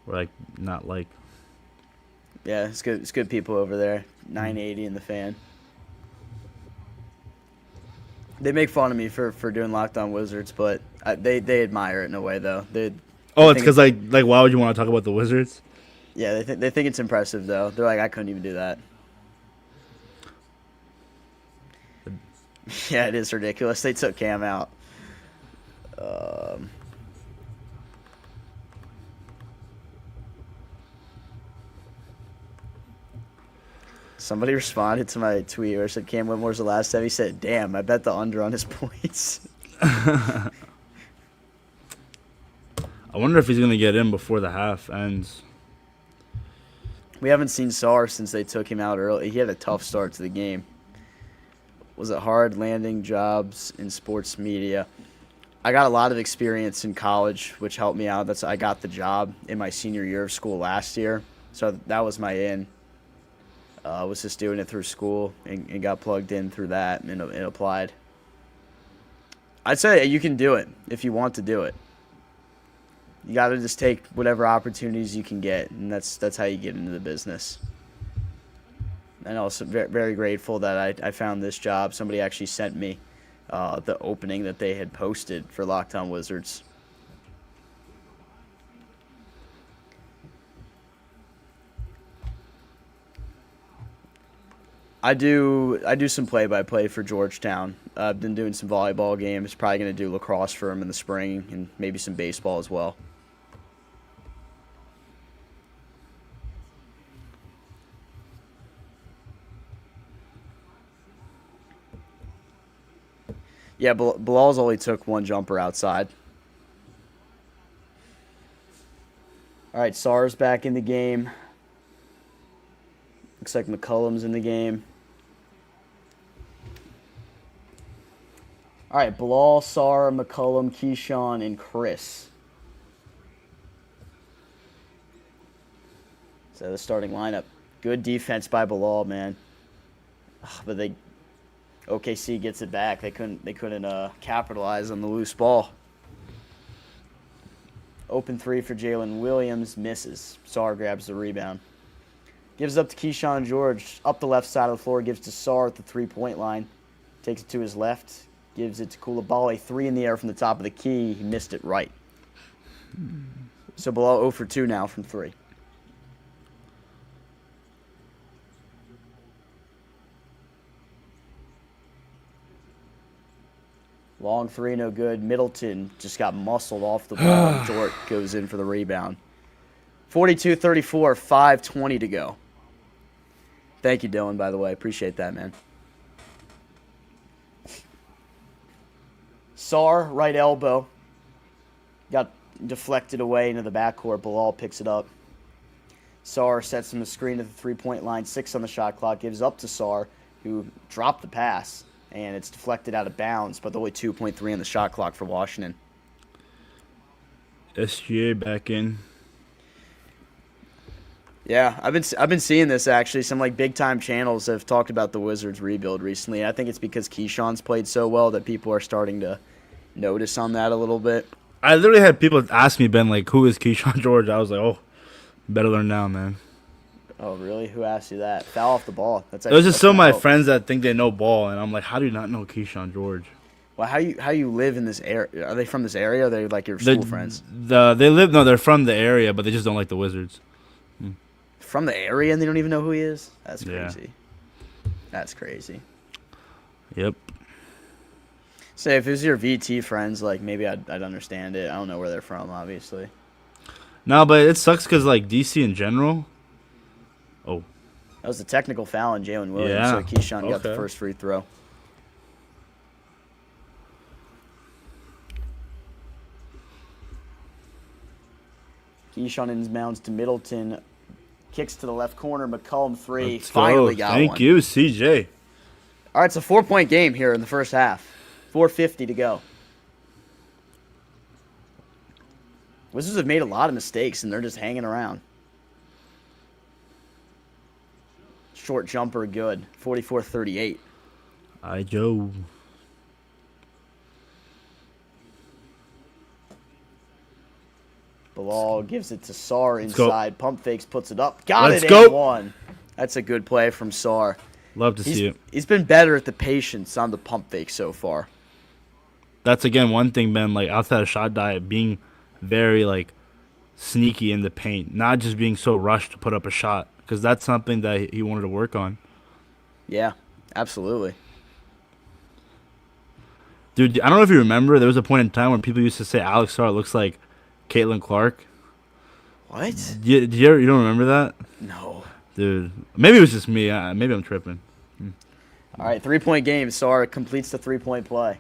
or like not like. Yeah, it's good. It's good people over there. 980 in the fan. They make fun of me for doing Locked On Wizards, but they admire it in a way though. It's because like why would you want to talk about the Wizards? Yeah, they think it's impressive though. They're like, I couldn't even do that. Yeah, it is ridiculous. They took Cam out. Somebody responded to my tweet where I said Cam Whitmore's the last time. He said, "Damn, I bet the under on his points." I wonder if he's gonna get in before the half ends. We haven't seen Sarr since they took him out early. He had a tough start to the game. Was it hard landing jobs in sports media? I got a lot of experience in college, which helped me out. I got the job in my senior year of school last year, so that was my in. I was just doing it through school and got plugged in through that and applied. I'd say you can do it if you want to do it. You got to just take whatever opportunities you can get, and that's how you get into the business. And also very, very grateful that I found this job. Somebody actually sent me the opening that they had posted for Locked On Wizards. I do some play-by-play for Georgetown. I've been doing some volleyball games. Probably going to do lacrosse for them in the spring and maybe some baseball as well. Yeah, Bilal's only took one jumper outside. All right, Sarr's back in the game. Looks like McCollum's in the game. All right, Bilal, Sarr, McCollum, Keyshawn, and Chris. So the starting lineup. Good defense by Bilal, man. But OKC gets it back. They couldn't capitalize on the loose ball. Open three for Jalen Williams, misses. Sarr grabs the rebound. Gives up to Keyshawn George, up the left side of the floor, gives to Sarr at the three-point line. Takes it to his left, gives it to Coulibaly. 3 in the air from the top of the key. He missed it right. So Bilal 0 for 2 now from 3. Long three, no good. Middleton just got muscled off the ball. Dort goes in for the rebound. 42-34, 5:20 to go. Thank you, Dylan, by the way. Appreciate that, man. Sar, right elbow. Got deflected away into the backcourt. Bilal picks it up. Sar sets him a screen at the three-point line. 6 on the shot clock. Gives up to Sar, who dropped the pass. And it's deflected out of bounds, but only 2.3 on the shot clock for Washington. SGA back in. Yeah, I've been seeing this actually. Some like big time channels have talked about the Wizards rebuild recently. I think it's because Keyshawn's played so well that people are starting to notice on that a little bit. I literally had people ask me, Ben, like, who is Keyshawn George? I was like, oh, you better learn now, man. Oh, really? Who asked you that? Foul off the ball. It was just some of my friends that think they know ball, and I'm like, how do you not know Keyshawn George? Well, how you live in this area? Are they from this area? Or are they like your school friends? They're from the area, but they just don't like the Wizards. From the area, and they don't even know who he is? That's Yeah. crazy. That's crazy. Yep. Say, if it was your VT friends, like, maybe I'd understand it. I don't know where they're from, obviously. No, but it sucks because, like, DC in general. Oh. That was a technical foul on Jalen Williams, Yeah. so Keyshawn got the Okay. first free throw. Keyshawn inbounds to Middleton. Kicks to the left corner. McCollum three. Let's Finally go. got Thank one. you, CJ. All right, it's a 4-point game here in the first half. 4:50 to go. Wizards have made a lot of mistakes, and they're just hanging around. Short jumper, good. 44-38. Hi, Joe. Bilal gives it to Sar Let's go. inside. Pump fakes, puts it up. Got Let's it go. and one. That's a good play from Sar. Love to see it. He's been better at the patience on the pump fake so far. That's, again, one thing, Ben, like, outside of shot diet, being very, like, sneaky in the paint. Not just being so rushed to put up a shot. Because that's something that he wanted to work on. Yeah, absolutely. Dude, I don't know if you remember, there was a point in time when people used to say Alex Sar looks like Caitlin Clark. What? You don't remember that? No. Dude, maybe it was just me. Maybe I'm tripping. All right, 3-point game. Sar completes the 3-point play.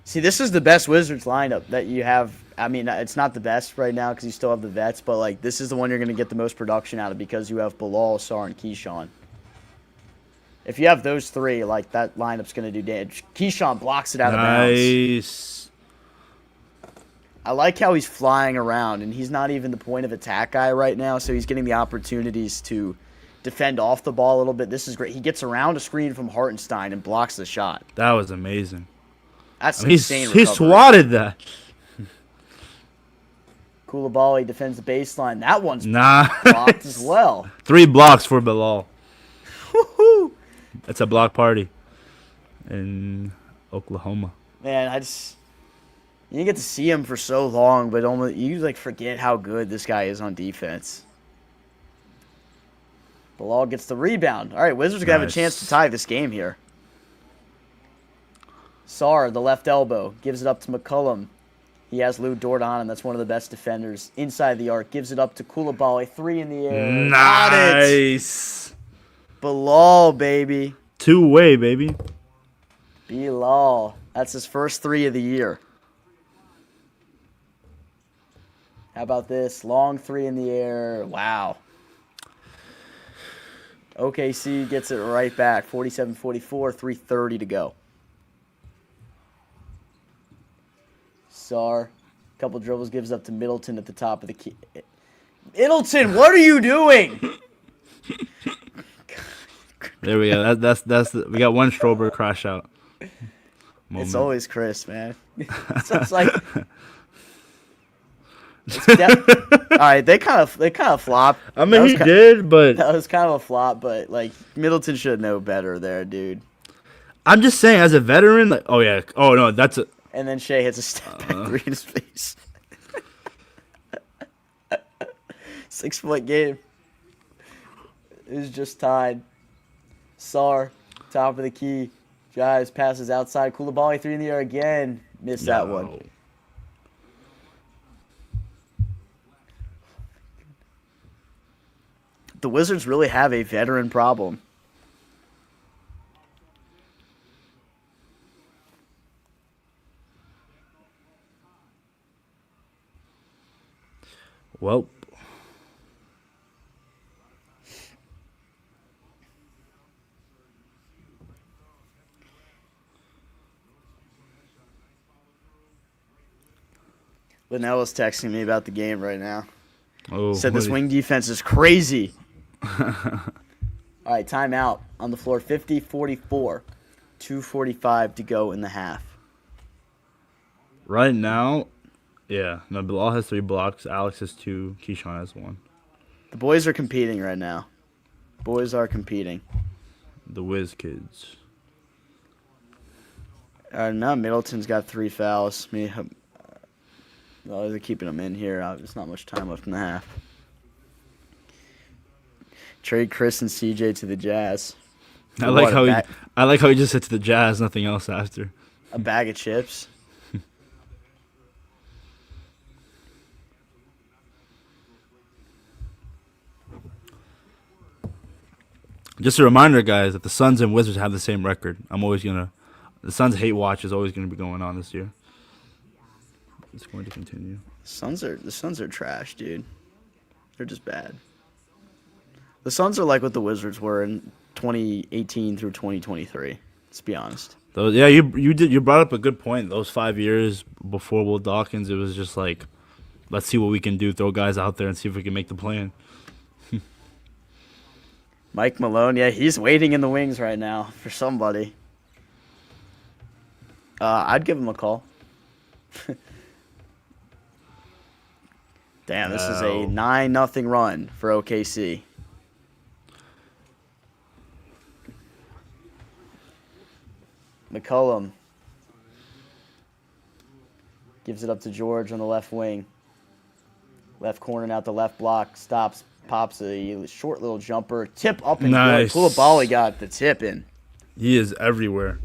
See, this is the best Wizards lineup that you have. I mean, it's not the best right now because you still have the vets, but like this is the one you're going to get the most production out of because you have Bilal, Sar, and Keyshawn. If you have those three, like that lineup's going to do damage. Keyshawn blocks it out of bounds. Nice. I like how he's flying around, and he's not even the point of attack guy right now, so he's getting the opportunities to defend off the ball a little bit. This is great. He gets around a screen from Hartenstein and blocks the shot. That was amazing. That's He insane recovery. swatted that. Coulibaly defends the baseline. That one's Nah. blocked as well. 3 blocks for Bilal. Woohoo! It's a block party in Oklahoma. Man, you didn't get to see him for so long, but almost you like forget how good this guy is on defense. Bilal gets the rebound. All right, Wizards are gonna have a chance to tie this game here. Sar, the left elbow, gives it up to McCollum. He has Lou Dort on him. That's one of the best defenders inside the arc. Gives it up to Coulibaly. 3 in the air. Got it. Nice. Bilal, baby. 2-way, baby. Bilal. That's his first 3 of the year. How about this? Long 3 in the air. Wow. OKC gets it right back. 47-44, 3:30 to go. Sar, couple dribbles, gives up to Middleton at the top of the key. Middleton, what are you doing? There we go. We got one Strober crash out. Moment. It's always Chris, man. So it's like, all right, they kind of flop. I mean, he did, but That was kind of a flop, but like Middleton should know better there, dude. I'm just saying, as a veteran, like, oh yeah, oh no, that's a. And then Shea hits a step back 3 in his face. 6-point game. It was just tied. Sar, top of the key. Drives, passes outside. Coulibaly 3 in the air again. Missed that one. The Wizards really have a veteran problem. Well. Linnell's texting me about the game right now. Oh, said this wing defense is crazy. All right, timeout on the floor. 50-44. 2:45 to go in the half. Right now, yeah. No, Bilal has 3 blocks. Alex has 2. Keyshawn has 1. The boys are competing right now. Boys are competing. The Wiz kids. Now Middleton's got 3 fouls. They're keeping them in here. There's not much time left in the half. Trade Chris and CJ to the Jazz. I like how he just said to the Jazz, nothing else after. A bag of chips. Just a reminder, guys, that the Suns and Wizards have the same record. The Suns hate watch is always gonna be going on this year. It's going to continue. The Suns are trash, dude. They're just bad. The Suns are like what the Wizards were in 2018 through 2023. Let's be honest. Yeah, you brought up a good point. Those 5 years before Will Dawkins, it was just like, let's see what we can do. Throw guys out there and see if we can make the plan. Mike Malone, yeah, he's waiting in the wings right now for somebody. I'd give him a call. Damn, this is a 9-0 run for OKC. McCollum gives it up to George on the left wing. Left corner out the left block. Stops, pops a short little jumper. Tip up and nice. good. Coulibaly got the tip in. He is everywhere.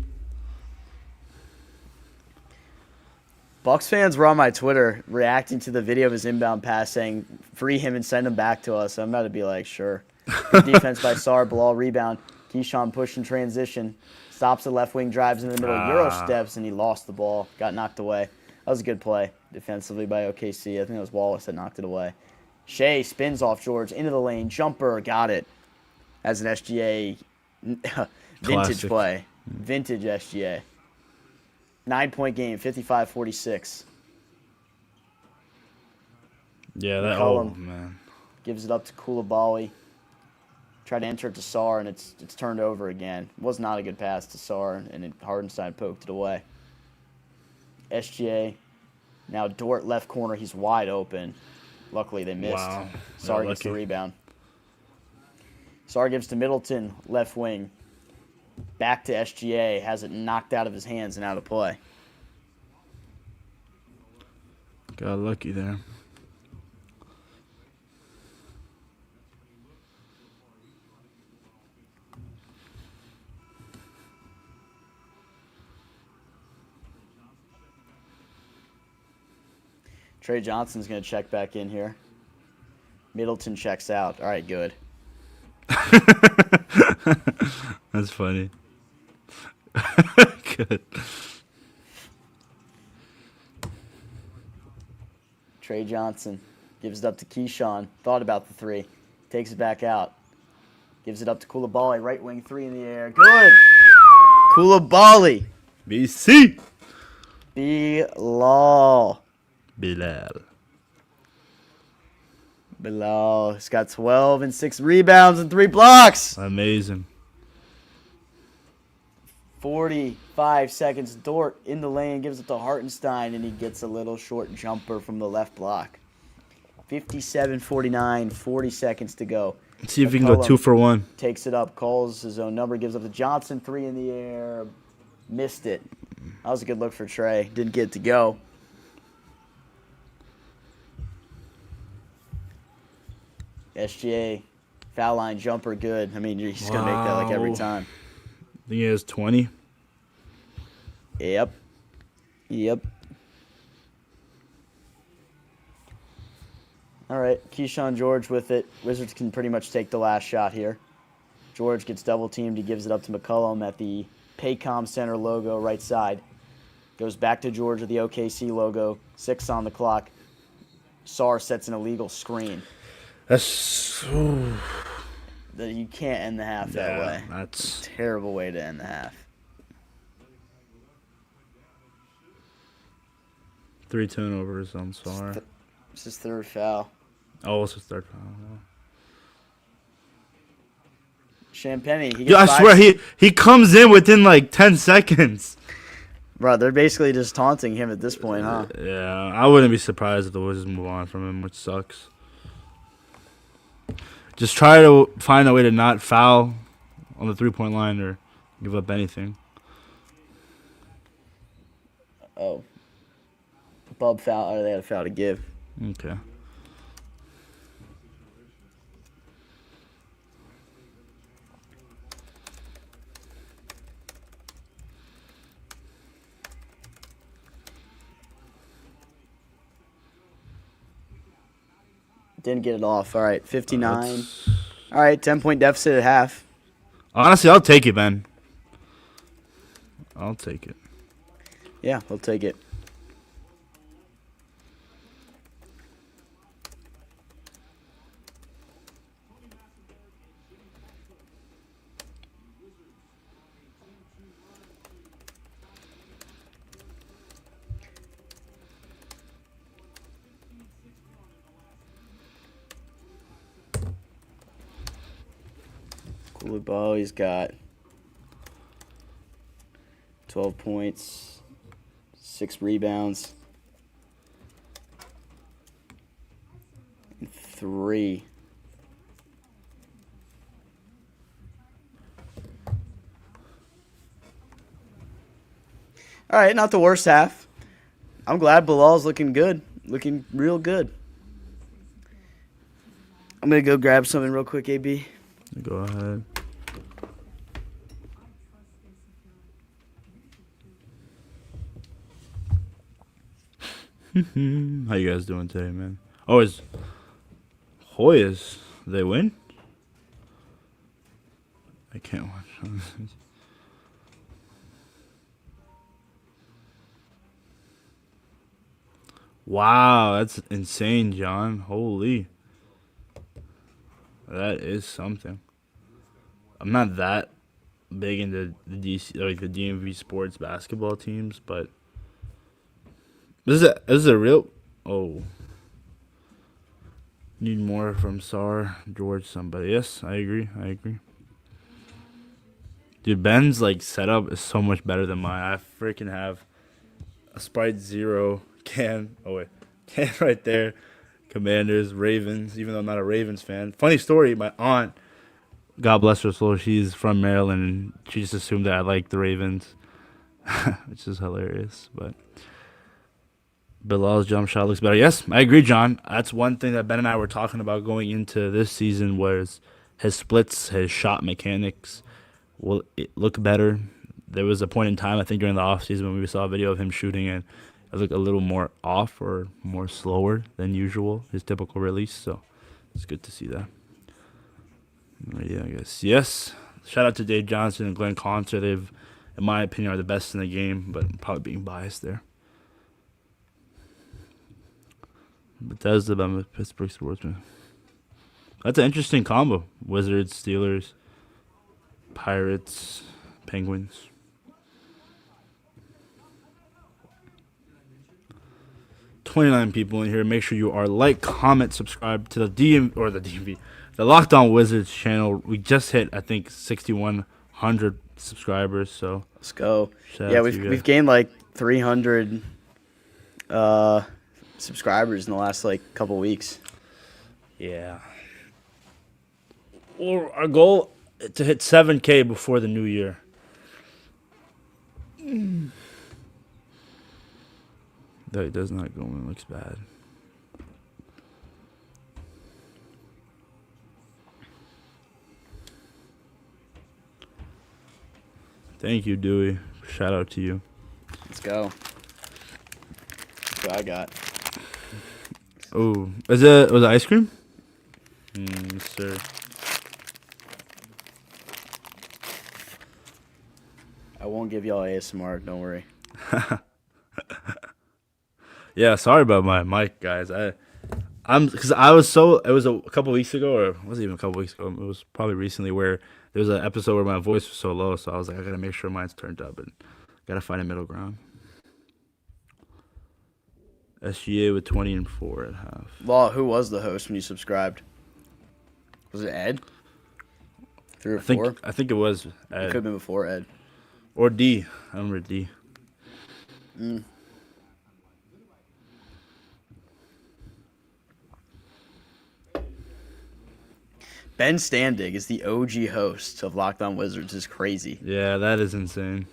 Bucks fans were on my Twitter reacting to the video of his inbound pass saying, free him and send him back to us. I'm about to be like, sure. Good defense by Sar. Bilal rebound. Keyshawn push in transition. Stops the left wing, drives into the middle. Euro steps, and he lost the ball. Got knocked away. That was a good play defensively by OKC. I think it was Wallace that knocked it away. Shea spins off George into the lane. Jumper. Got it. As an SGA vintage Classic. play. Vintage SGA. 9-point game, 55-46. Yeah, McCollum man. gives it up to Coulibaly. Tried to enter it to Sar, and it's turned over again. It was not a good pass to Sar, and Hardenstein poked it away. SGA. Now Dort left corner. He's wide open. Luckily, they missed. Wow. Sar gets the rebound. Sar gives to Middleton, left wing. Back to SGA. Has it knocked out of his hands and out of play. Got lucky there. Trey Johnson's going to check back in here. Middleton checks out. All right, good. That's funny. Good. Trey Johnson gives it up to Keyshawn. Thought about the 3. Takes it back out. Gives it up to Coulibaly. Right wing 3 in the air. Good. Coulibaly. BC. Bilal. Bilal. He's got 12 and 6 rebounds and 3 blocks. Amazing. 45 seconds. Dort in the lane gives it to Hartenstein, and he gets a little short jumper from the left block. 57-49, 40 seconds to go. Let's see if we can go 2 for 1. Takes it up, calls his own number, gives up to Johnson. 3 in the air. Missed it. That was a good look for Trey. Didn't get it to go. SGA, foul line jumper, good. I mean, he's going to make that like every time. I think he has 20. Yep. All right, Keyshawn George with it. Wizards can pretty much take the last shot here. George gets double teamed. He gives it up to McCollum at the Paycom Center logo right side. Goes back to George with the OKC logo. 6 on the clock. Sarr sets an illegal screen. You can't end the half that way. That's a terrible way to end the half. 3 turnovers on Sarr. It's his third foul. Oh, it's his third foul. Champagny. I swear he comes in within like 10 seconds. Bro, they're basically just taunting him at this point, huh? Yeah, I wouldn't be surprised if the Wizards move on from him, which sucks. Just try to find a way to not foul on the 3-point line or give up anything. Oh. Bub foul. They had a foul to give. Okay. Didn't get it off. All right, 59. All right, 10-point deficit at half. Honestly, I'll take it, man. I'll take it. Yeah, I'll take it. Coulibaly's got 12 points, 6 rebounds, and 3. All right, not the worst half. I'm glad Bilal's looking good, looking real good. I'm going to go grab something real quick, AB. Go ahead. How you guys doing today, man? Oh, is Hoyas, they win? I can't watch. Wow, that's insane, John. Holy. That is something. I'm not that big into the DC, like the DMV sports basketball teams, but this is a real. Oh, need more from Sarr, George, somebody. Yes, I agree. Dude, Ben's like setup is so much better than mine. I freaking have a Sprite Zero can. Oh wait, can right there. Commanders, Ravens. Even though I'm not a Ravens fan. Funny story. My aunt, God bless her soul, she's from Maryland, and she just assumed that I like the Ravens, which is hilarious. But Bilal's jump shot looks better. Yes, I agree, John. That's one thing that Ben and I were talking about going into this season was his splits, his shot mechanics will look better. There was a point in time, I think, during the offseason when we saw a video of him shooting, and it looked a little more off or more slower than usual, his typical release. So it's good to see that. Yeah, I guess. Yes. Shout out to Dave Johnson and Glenn Concert. They've, in my opinion, are the best in the game, but probably being biased there. Bethesda, I'm a Pittsburgh sportsman. That's an interesting combo. Wizards, Steelers, Pirates, Penguins. $29 people in here. Make sure you are like, comment, subscribe to the Locked On Wizards channel. We just hit, I think, 6,100 subscribers. So let's go. Yeah, we've gained like 300 subscribers in the last like couple weeks. Yeah. Well, our goal to hit 7K before the new year. That does not go in. It looks bad. Thank you, Dewey. Shout out to you. go. That's what I got. Oh, was it ice cream? Yes, sir. I won't give y'all ASMR. Don't worry. Yeah, sorry about my mic, guys. Because I was so. It was a couple weeks ago, or it wasn't even a couple weeks ago. It was probably recently where there was an episode where my voice was so low, so I was like, I gotta make sure mine's turned up and gotta find a middle ground. SGA with 20-4 at half. Law, who was the host when you subscribed? Was it Ed? 3 or 4? I think it was Ed. It could have been before Ed. Or D. I remember D. Ben Standig is the OG host of Locked On Wizards. Is crazy. Yeah, that is insane.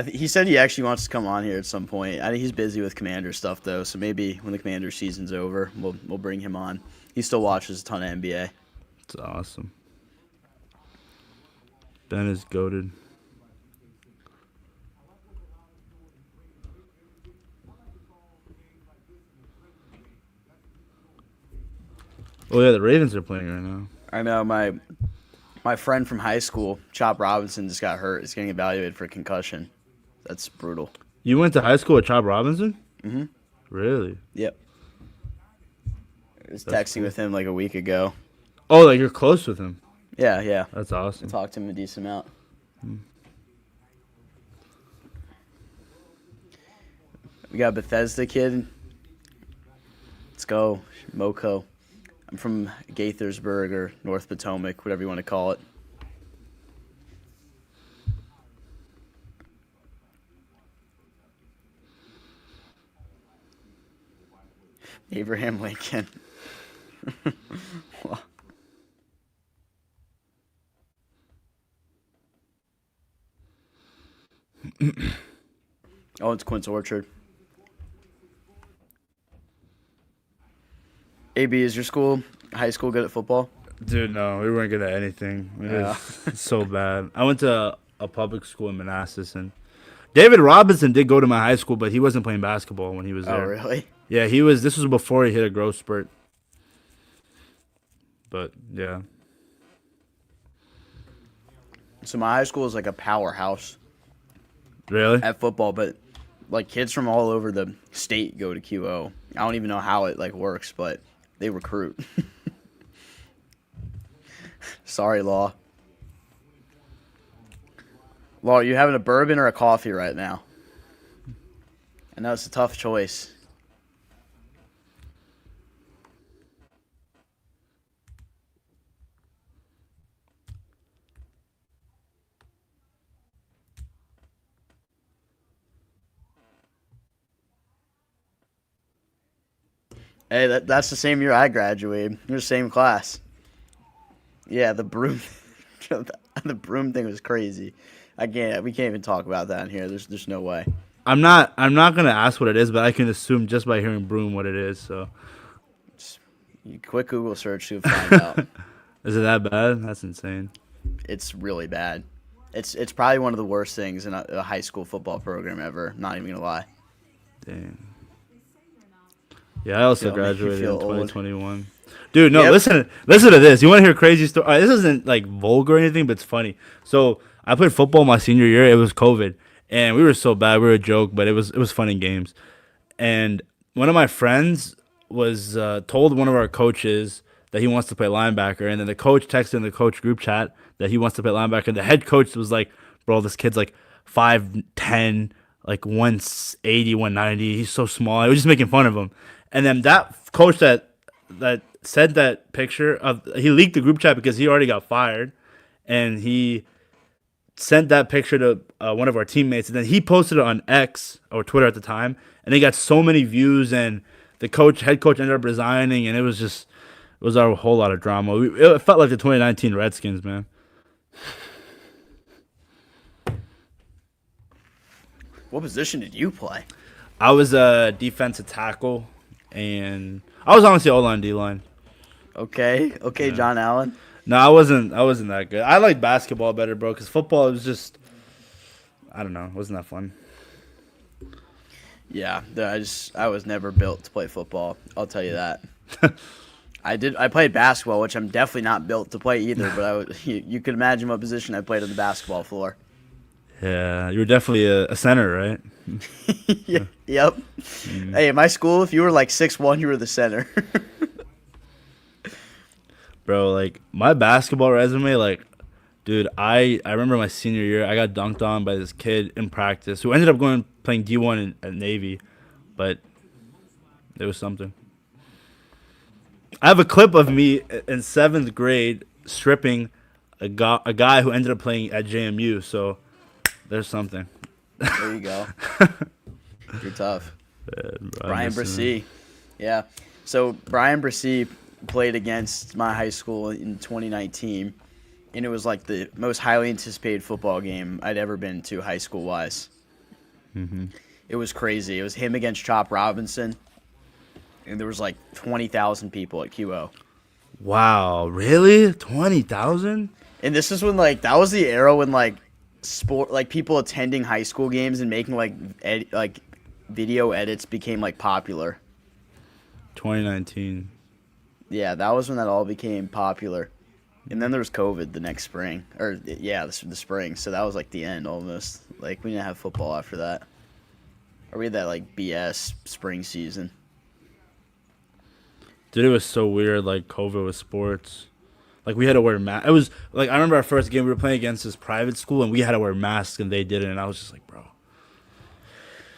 He said he actually wants to come on here at some point. I think he's busy with Commander stuff though, so maybe when the Commander season's over, we'll bring him on. He still watches a ton of NBA. It's awesome. Ben is goated. Oh yeah, the Ravens are playing right now. I know my friend from high school, Chop Robinson, just got hurt. He's getting evaluated for concussion. That's brutal. You went to high school with Chop Robinson? Mm-hmm. Really? Yep. I was texting with him like a week ago. Oh, like you're close with him? Yeah. That's awesome. I talked to him a decent amount. We got a Bethesda kid. Let's go, Moco. I'm from Gaithersburg or North Potomac, whatever you want to call it. Abraham Lincoln. Oh, it's Quince Orchard. AB, is your high school good at football? Dude, no, we weren't good at anything. It was so bad. I went to a public school in Manassas, and David Robinson did go to my high school, but he wasn't playing basketball when he was there. Oh, really? Yeah, he was. This was before he hit a growth spurt. But yeah. So my high school is like a powerhouse. Really? At football, but like kids from all over the state go to QO. I don't even know how it like works, but they recruit. Sorry, Law. Law, are you having a bourbon or a coffee right now? I know it's a tough choice. Hey, that's the same year I graduated. You're the same class. Yeah, the broom, the broom thing was crazy. We can't even talk about that in here. There's no way. I'm not gonna ask what it is, but I can assume just by hearing broom what it is. So, you quick Google search to find out. Is it that bad? That's insane. It's really bad. It's probably one of the worst things in a high school football program ever. Not even gonna lie. Damn. Yeah, I also graduated in 2021. Old. Dude, no, listen to this. You want to hear a crazy story? This isn't like vulgar or anything, but it's funny. So I played football my senior year. It was COVID, and we were so bad. We were a joke, but it was fun in games. And one of my friends was told one of our coaches that he wants to play linebacker, and then the coach texted in the coach group chat that he wants to play linebacker. The head coach was like, "Bro, this kid's like 5'10", like 180, 190. He's so small." I was just making fun of him. And then that coach that said that picture he leaked the group chat because he already got fired, and he sent that picture to one of our teammates, and then he posted it on X or Twitter at the time, and they got so many views, and the head coach ended up resigning, and it was a whole lot of drama. It felt like the 2019 Redskins, man. What position did you play? I was a defensive tackle. And I was honestly O-line, D-line. Okay, yeah. John Allen. No, I wasn't that good. I like basketball better, bro, because football was just, I don't know, it wasn't that fun. Yeah, I was never built to play football. I'll tell you that. I played basketball, which I'm definitely not built to play either. But you could imagine what position I played on the basketball floor. Yeah, you were definitely a center, right? Yeah, yep. Hey, in my school, if you were like 6'1", you were the center. Bro, like my basketball resume, like, dude, I remember my senior year, I got dunked on by this kid in practice who ended up playing D1 at Navy, but it was something. I have a clip of me in 7th grade stripping a guy who ended up playing at JMU, so there's something. There you go. You're tough. Brian Brissy. Yeah. So Brian Brissy played against my high school in 2019, and it was like the most highly anticipated football game I'd ever been to high school-wise. Mm-hmm. It was crazy. It was him against Chop Robinson, and there was like 20,000 people at QO. Wow, really? 20,000? And this is when that was the era when people attending high school games and making video edits became popular. 2019. Yeah, that was when that all became popular. And then there was COVID the next spring. The spring. So that was the end almost. We didn't have football after that. Or we had that BS spring season. Dude, it was so weird, COVID with sports. We had to wear masks. It was, I remember our first game, we were playing against this private school, and we had to wear masks, and they didn't. And I was just like, bro.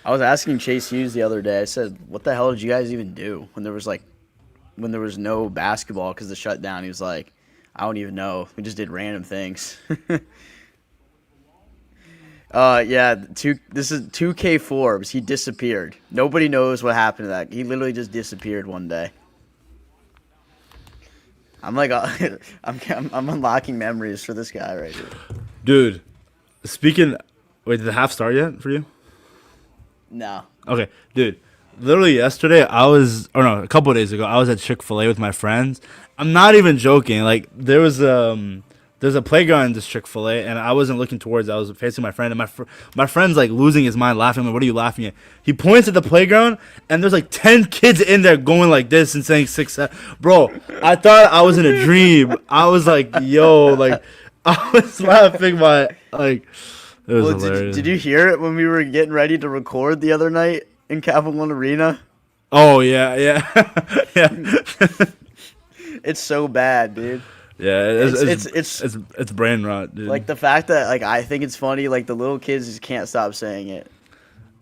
I was asking Chase Hughes the other day. I said, what the hell did you guys even do when there was no basketball because of the shutdown? He was like, I don't even know. We just did random things. This is 2K Forbes. He disappeared. Nobody knows what happened to that. He literally just disappeared one day. I'm I'm unlocking memories for this guy right here. Dude, wait, did the half start yet for you? No. Okay, dude. Literally yesterday, a couple of days ago, I was at Chick-fil-A with my friends. I'm not even joking. There's a playground in this Chick-fil-A, and I wasn't looking towards it. I was facing my friend, and my friend's losing his mind laughing. I'm like, what are you laughing at? He points at the playground, and there's 10 kids in there going like this and saying 6, 7. Bro, I thought I was in a dream. I was like, yo, I was laughing it was hilarious. Did you hear it when we were getting ready to record the other night in Capital One Arena? Oh, yeah. Yeah. It's so bad, dude. Yeah, it's brain rot, dude. The fact that I think it's funny, the little kids just can't stop saying it.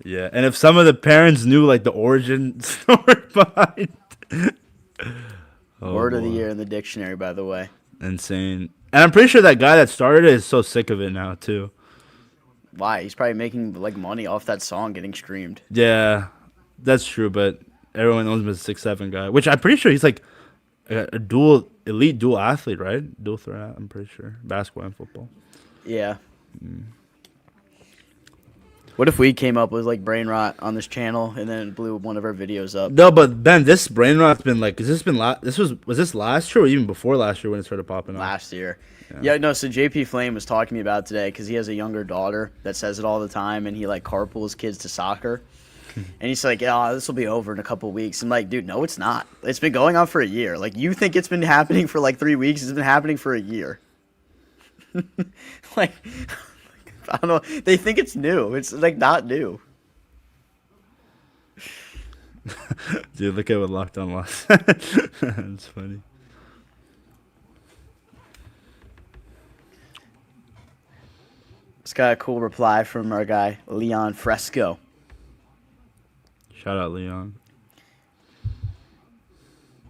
Yeah, and if some of the parents knew the origin story behind Word of the year in the dictionary, by the way. Insane. And I'm pretty sure that guy that started it is so sick of it now too. Why? He's probably making money off that song getting streamed. Yeah, that's true, but everyone knows him as a 6'7" guy, which I'm pretty sure he's a elite dual athlete, right? Dual threat, I'm pretty sure. Basketball and football. Yeah. What if we came up with brain rot on this channel and then blew one of our videos up? No, but Ben, this brain rot's been was this last year or even before last year when it started popping up? Last year. Yeah, no, so JP Flame was talking to me about it today because he has a younger daughter that says it all the time, and he carpools kids to soccer. And he's like, yeah, this will be over in a couple of weeks. I'm like, dude, no, it's not. It's been going on for a year. You think it's been happening for 3 weeks. It's been happening for a year. I don't know. They think it's new. It's not new. Dude, look at what Lockdown lost. It's funny. Just got a cool reply from our guy, Leon Fresco. Shout out, Leon.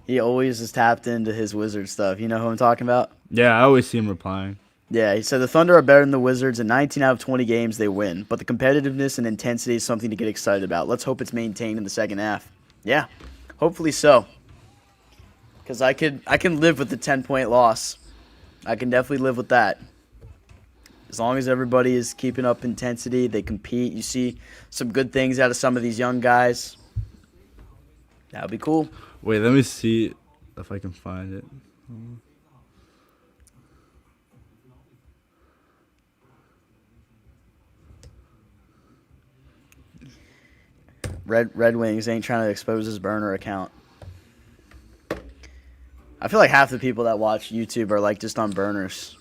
He always is tapped into his Wizard stuff. You know who I'm talking about? Yeah, I always see him replying. Yeah, he said the Thunder are better than the Wizards. In 19 out of 20 games, they win. But the competitiveness and intensity is something to get excited about. Let's hope it's maintained in the second half. Yeah, hopefully so. Because I can live with the 10-point loss. I can definitely live with that. As long as everybody is keeping up intensity, they compete. You see some good things out of some of these young guys. That would be cool. Wait, let me see if I can find it. Red Wings ain't trying to expose his burner account. I feel like half the people that watch YouTube are like just on burners.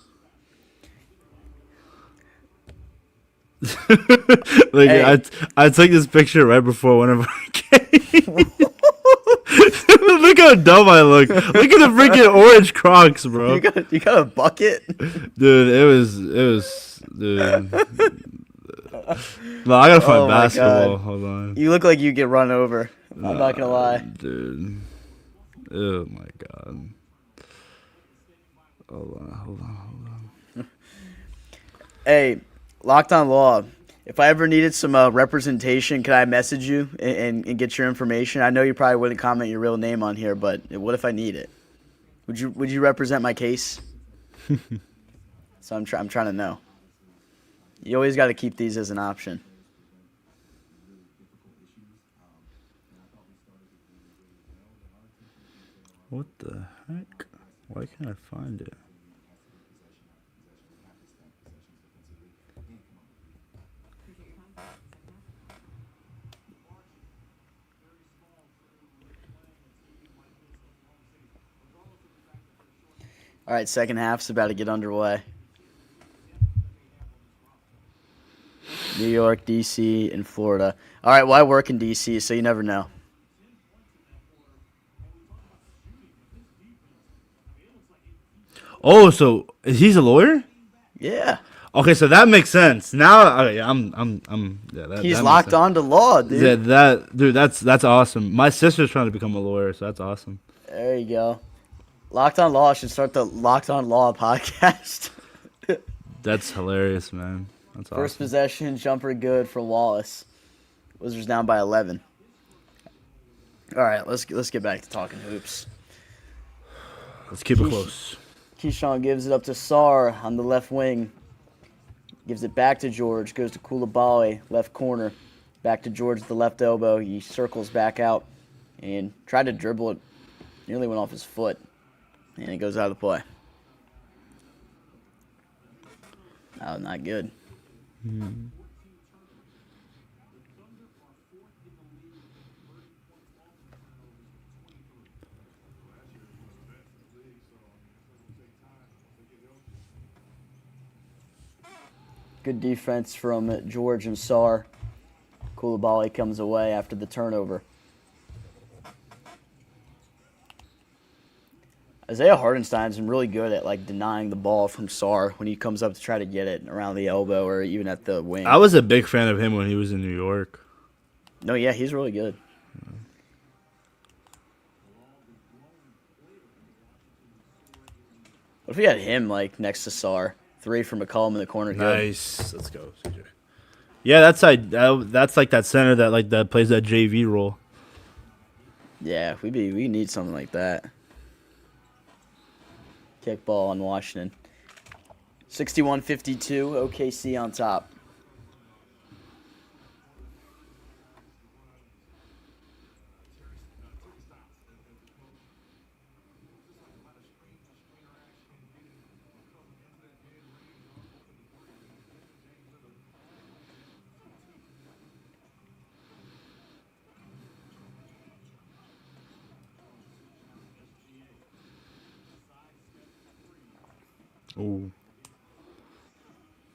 Like Hey. I took this picture right before one of our games. Look how dumb I look. Look at the freaking orange Crocs, bro. You got a bucket? Dude, it was dude. No, I gotta find Oh my basketball. God. Hold on. You look like you get run over. I'm not gonna lie. Dude. Oh my God. Hold on. Hey, Locked On Law. If I ever needed some representation, could I message you and get your information? I know you probably wouldn't comment your real name on here, but what if I need it? Would you represent my case? So I'm trying to know. You always got to keep these as an option. What the heck? Why can't I find it? All right, second half's about to get underway. New York, D.C., and Florida. All right, well, I work in D.C., so you never know. Oh, so he's a lawyer? Yeah. Okay, so that makes sense. Now, okay, He's that locked makes sense. on to law, dude. Yeah, that's awesome. My sister's trying to become a lawyer, so that's awesome. There you go. Locked on Law should start the Locked on Law podcast. That's hilarious, man. That's awesome. First possession, jumper good for Wallace. Wizards down by 11. All right, let's get back to talking hoops. Let's keep it close. Keyshawn gives it up to Sarr on the left wing. Gives it back to George. Goes to Coulibaly, left corner. Back to George at the left elbow. He circles back out and tried to dribble it. Nearly went off his foot. And it goes out of the play. That was not good. Good defense from George and Sarr. Coulibaly comes away after the turnover. Isaiah Hartenstein's been really good at like denying the ball from Sarr when he comes up to try to get it around the elbow or even at the wing. I was a big fan of him when he was in New York. No, yeah, he's really good. What if we had him like next to Sarr? 3 from McCollum in the corner. Good. Nice. Let's go, CJ. Yeah, that's like that center that plays that JV role. Yeah, we need something like that. Kick ball on Washington. 61-52, OKC on top. Ooh.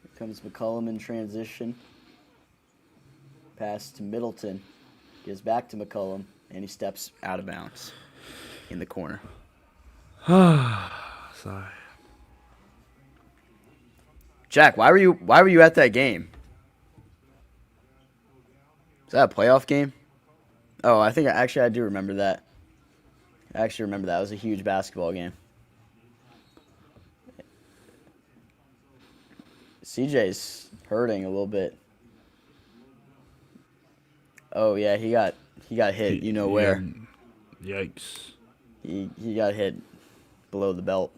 Here comes McCollum in transition. Pass to Middleton. Gives back to McCollum, and he steps out of bounds in the corner. Sorry. Jack, why were you at that game? Is that a playoff game? Oh, I think I do remember that. I actually remember that. It was a huge basketball game. CJ's hurting a little bit. Oh yeah, he got hit. You know where? Yikes. He got hit below the belt.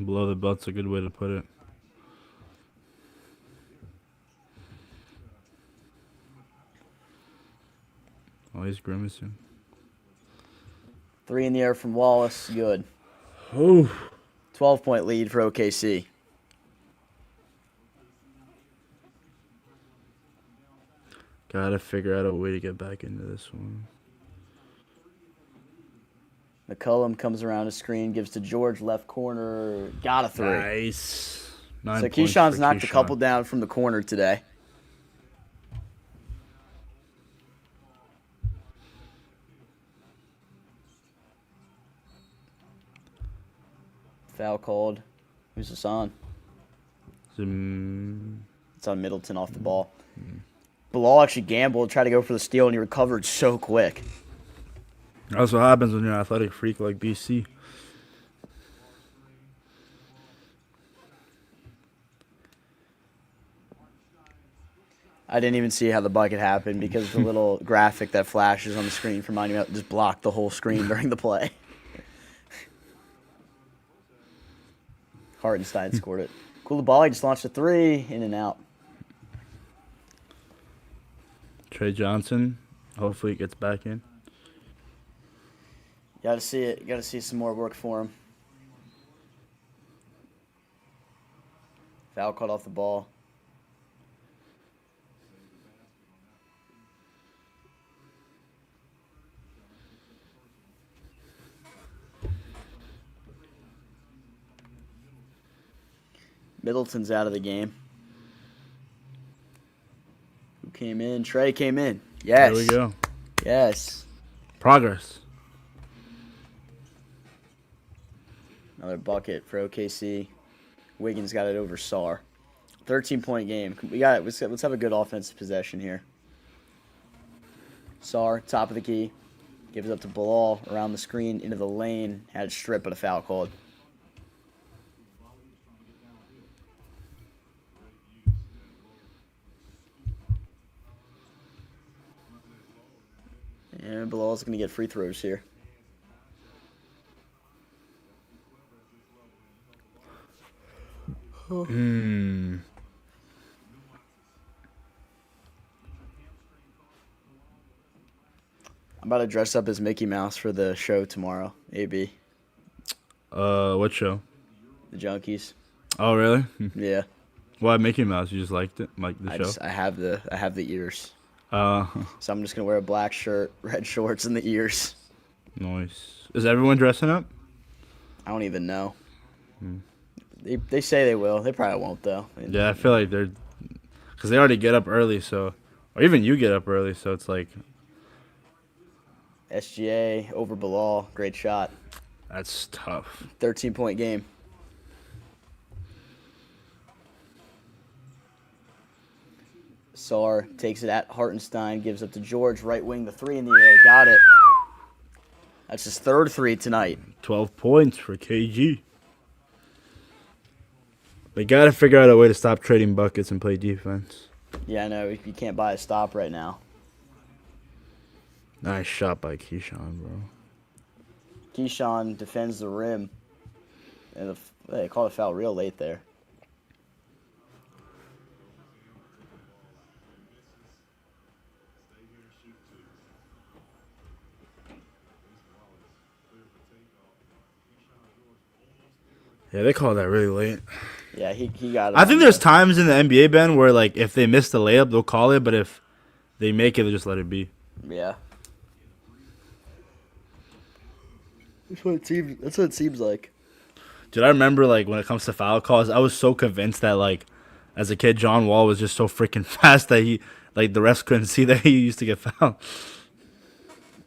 Below the belt's a good way to put it. Oh, he's grimacing. 3 in the air from Wallace. Good. Oh. 12-point lead for OKC. Gotta figure out a way to get back into this one. McCullum comes around the screen, gives to George, left corner. Got a 3. Nice. 9 So points Keyshawn's for knocked a Keyshawn. couple down from the corner today. Foul called. Who's this on? It's on Middleton off the ball. Bilal actually gambled, tried to go for the steal, and he recovered so quick. That's what happens when you're an athletic freak like BC. I didn't even see how the bucket happened because the little graphic that flashes on the screen for Monument just blocked the whole screen during the play. Hartenstein scored it. Coulibaly just launched a 3, in and out. Trey Johnson, hopefully he gets back in. Got to see it. Got to see some more work for him. Foul caught off the ball. Middleton's out of the game. Who came in? Trey came in. Yes. There we go. Yes. Progress. Another bucket for OKC. Wiggins got it over Sar. 13-point game. We got it. Let's have a good offensive possession here. Sar, top of the key. Gives it up to Bilal around the screen into the lane. Had a strip, but a foul called. And Bilal's going to get free throws here. Hmm. I'm about to dress up as Mickey Mouse for the show tomorrow, AB. What show? The Junkies. Oh, really? Yeah. Why Mickey Mouse? You just liked it? Like the show? I have the ears. So I'm just going to wear a black shirt, red shorts, and the ears. nice. Is everyone dressing up? I don't even know. They say they will. They probably won't, though. Yeah, I feel like they're... Because they already get up early, so... Or even you get up early, so it's like... SGA over Bilal. Great shot. That's tough. 13-point game. Sar takes it at Hartenstein, gives up to George, right wing, the 3 in the air, got it. That's his third 3 tonight. 12 points for KG. They got to figure out a way to stop trading buckets and play defense. Yeah, I know. You can't buy a stop right now. Nice shot by Keyshawn, bro. Keyshawn defends the rim. And they called a foul real late there. Yeah, they called that really late. Yeah, he got it. I think there's times in the NBA, Ben, where like if they miss the layup, they'll call it, but if they make it, they'll just let it be. Yeah. That's what it seems like. Dude, I remember like when it comes to foul calls, I was so convinced that like as a kid, John Wall was just so freaking fast that he like the refs couldn't see that he used to get fouled.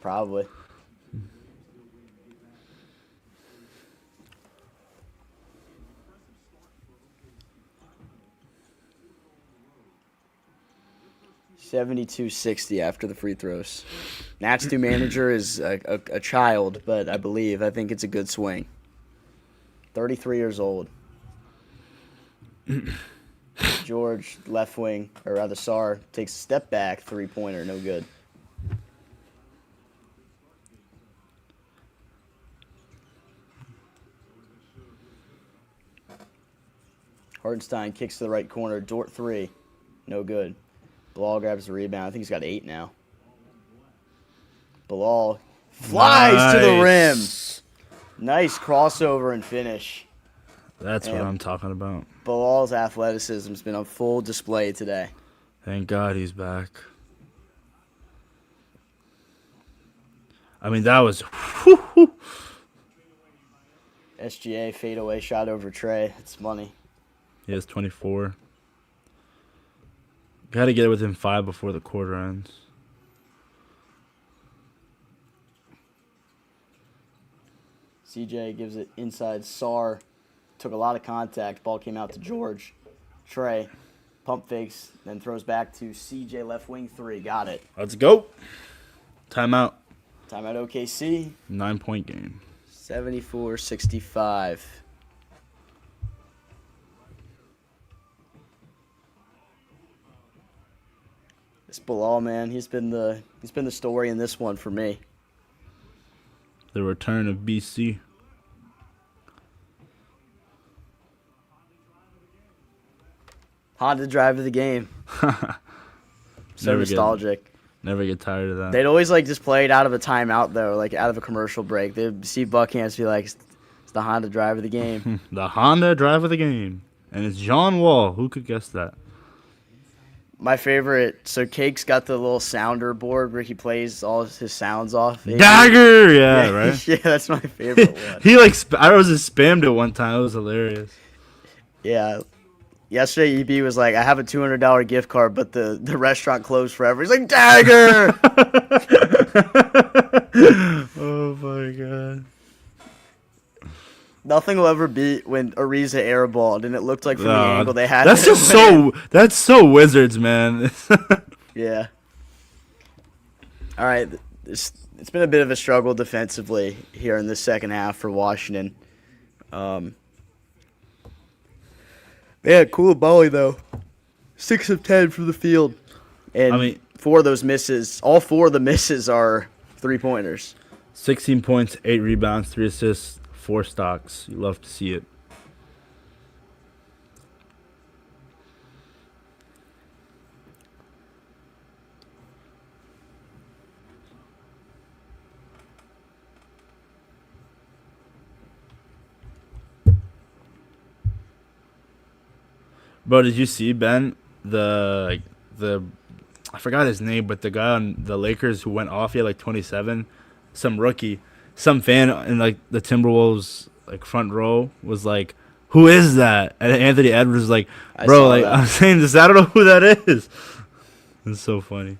Probably. $72-60 after the free throws. Nats' new manager is a child, but I think it's a good swing. 33 years old. George, left wing, or rather Sar, takes a step back, 3-pointer, no good. Hartenstein kicks to the right corner, Dort 3, no good. Bilal grabs the rebound. I think he's got 8 now. Bilal flies to the rim. Nice crossover and finish. That's what I'm talking about. Bilal's athleticism has been on full display today. Thank God he's back. I mean, that was. SGA fadeaway shot over Trey. It's money. He has 24. Got to get it within 5 before the quarter ends. CJ gives it inside. Sar took a lot of contact. Ball came out to George. Trey pump fakes, then throws back to CJ left wing 3. Got it. Let's go. Timeout. Timeout OKC. 9-point game. 74-65. This Bilal, man, he's been the story in this one for me. The return of BC. Honda drive of the game. So nostalgic. Never get tired of that. They'd always just play it out of a timeout though, out of a commercial break. They'd see Buckhants be like, "It's the Honda drive of the game." The Honda drive of the game, and it's John Wall. Who could guess that? My favorite. So Cake's got the little sounder board where he plays all his sounds off. Dagger, yeah, right. Yeah, that's my favorite one. He I was just spammed it one time. It was hilarious. Yeah. Yesterday, EB was like, I have a $200 gift card, but the restaurant closed forever. He's like, Dagger! Oh, my God. Nothing will ever beat when Ariza airballed, and it looked like from the angle they had. That's just that's so Wizards, man. Yeah. All right. It's been a bit of a struggle defensively here in the second half for Washington. They had Coulibaly, though. 6 of 10 from the field. And 4 of those misses, all 4 of the misses are 3-pointers. 16 points, 8 rebounds, 3 assists, 4 stocks. You love to see it. Bro, did you see Ben? I forgot his name, but the guy on the Lakers who went off, he had 27. Some rookie, some fan in the Timberwolves front row was like, "Who is that?" And Anthony Edwards was like, "Bro, I'm saying this. I don't know who that is." It's so funny.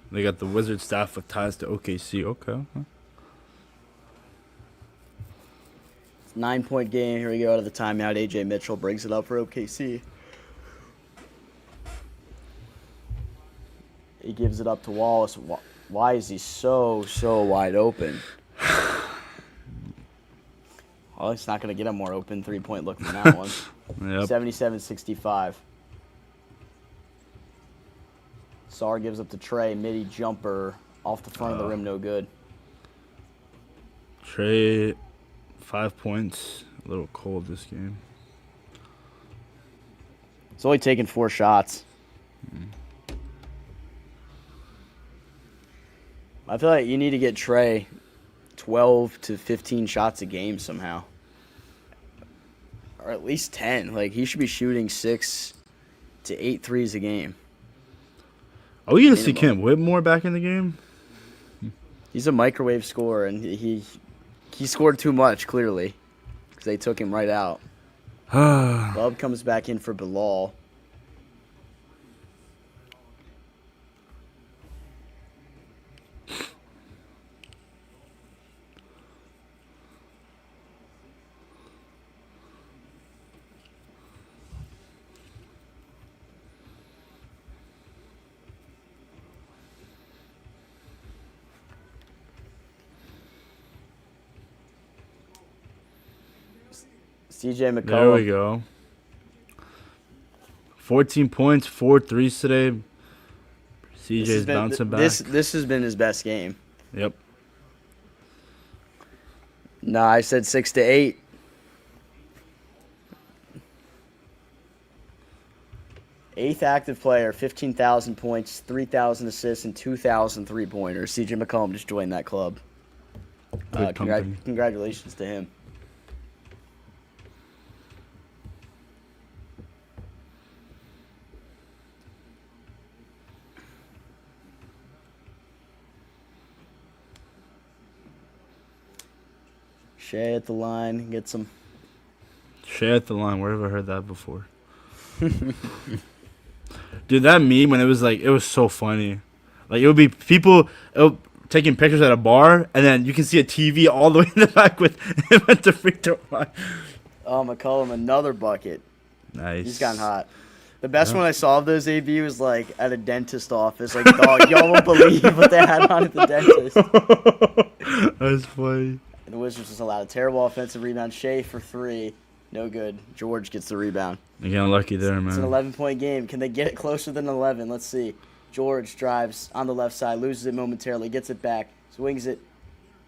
They got the Wizard staff with ties to OKC. Okay. 9-point game. Here we go out of the timeout. AJ Mitchell brings it up for OKC. He gives it up to Wallace. Why is he so wide open? Well, he's not going to get a more open 3-point look than that one. Yep. 77-65. Sar gives up to Trey. Midi jumper off the front of the rim. No good. Trey, 5 points. A little cold this game. He's only taken 4 shots. I feel like you need to get Trey 12 to 15 shots a game somehow. Or at least 10. He should be shooting 6 to 8 threes a game. Are we going to see Kent Whitmore back in the game? He's a microwave scorer, and he scored too much, clearly, because they took him right out. Love comes back in for Bilal. CJ McCollum. There we go. 14 points, 4 threes today. This CJ's bouncing back. This has been his best game. Yep. No, I said 6 to 8. Eighth active player, 15,000 points, 3,000 assists, and 2,000 three-pointers. CJ McCollum just joined that club. Good company. Congratulations to him. Shea at the line, get some. Shea at the line. Where have I heard that before? Dude, that meme when it was so funny. Like, it would be people taking pictures at a bar, and then you can see a TV all the way in the back with him at the free throw line. Oh, McCollum, another bucket. Nice. He's gotten hot. The best one I saw of those AB was like at a dentist office. Like, dog, y'all won't believe what they had on at the dentist. That's funny. And the Wizards just allowed a terrible offensive rebound. Shea for 3. No good. George gets the rebound. You're getting lucky there, man. It's an 11-point game. Can they get it closer than 11? Let's see. George drives on the left side, loses it momentarily, gets it back, swings it.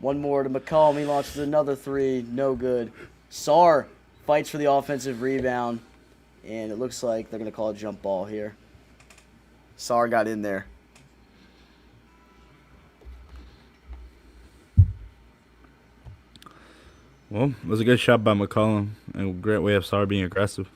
One more to McCollum. He launches another 3. No good. Sarr fights for the offensive rebound, and it looks like they're going to call a jump ball here. Sarr got in there. Well, it was a good shot by McCollum, and a great way of Sarr being aggressive.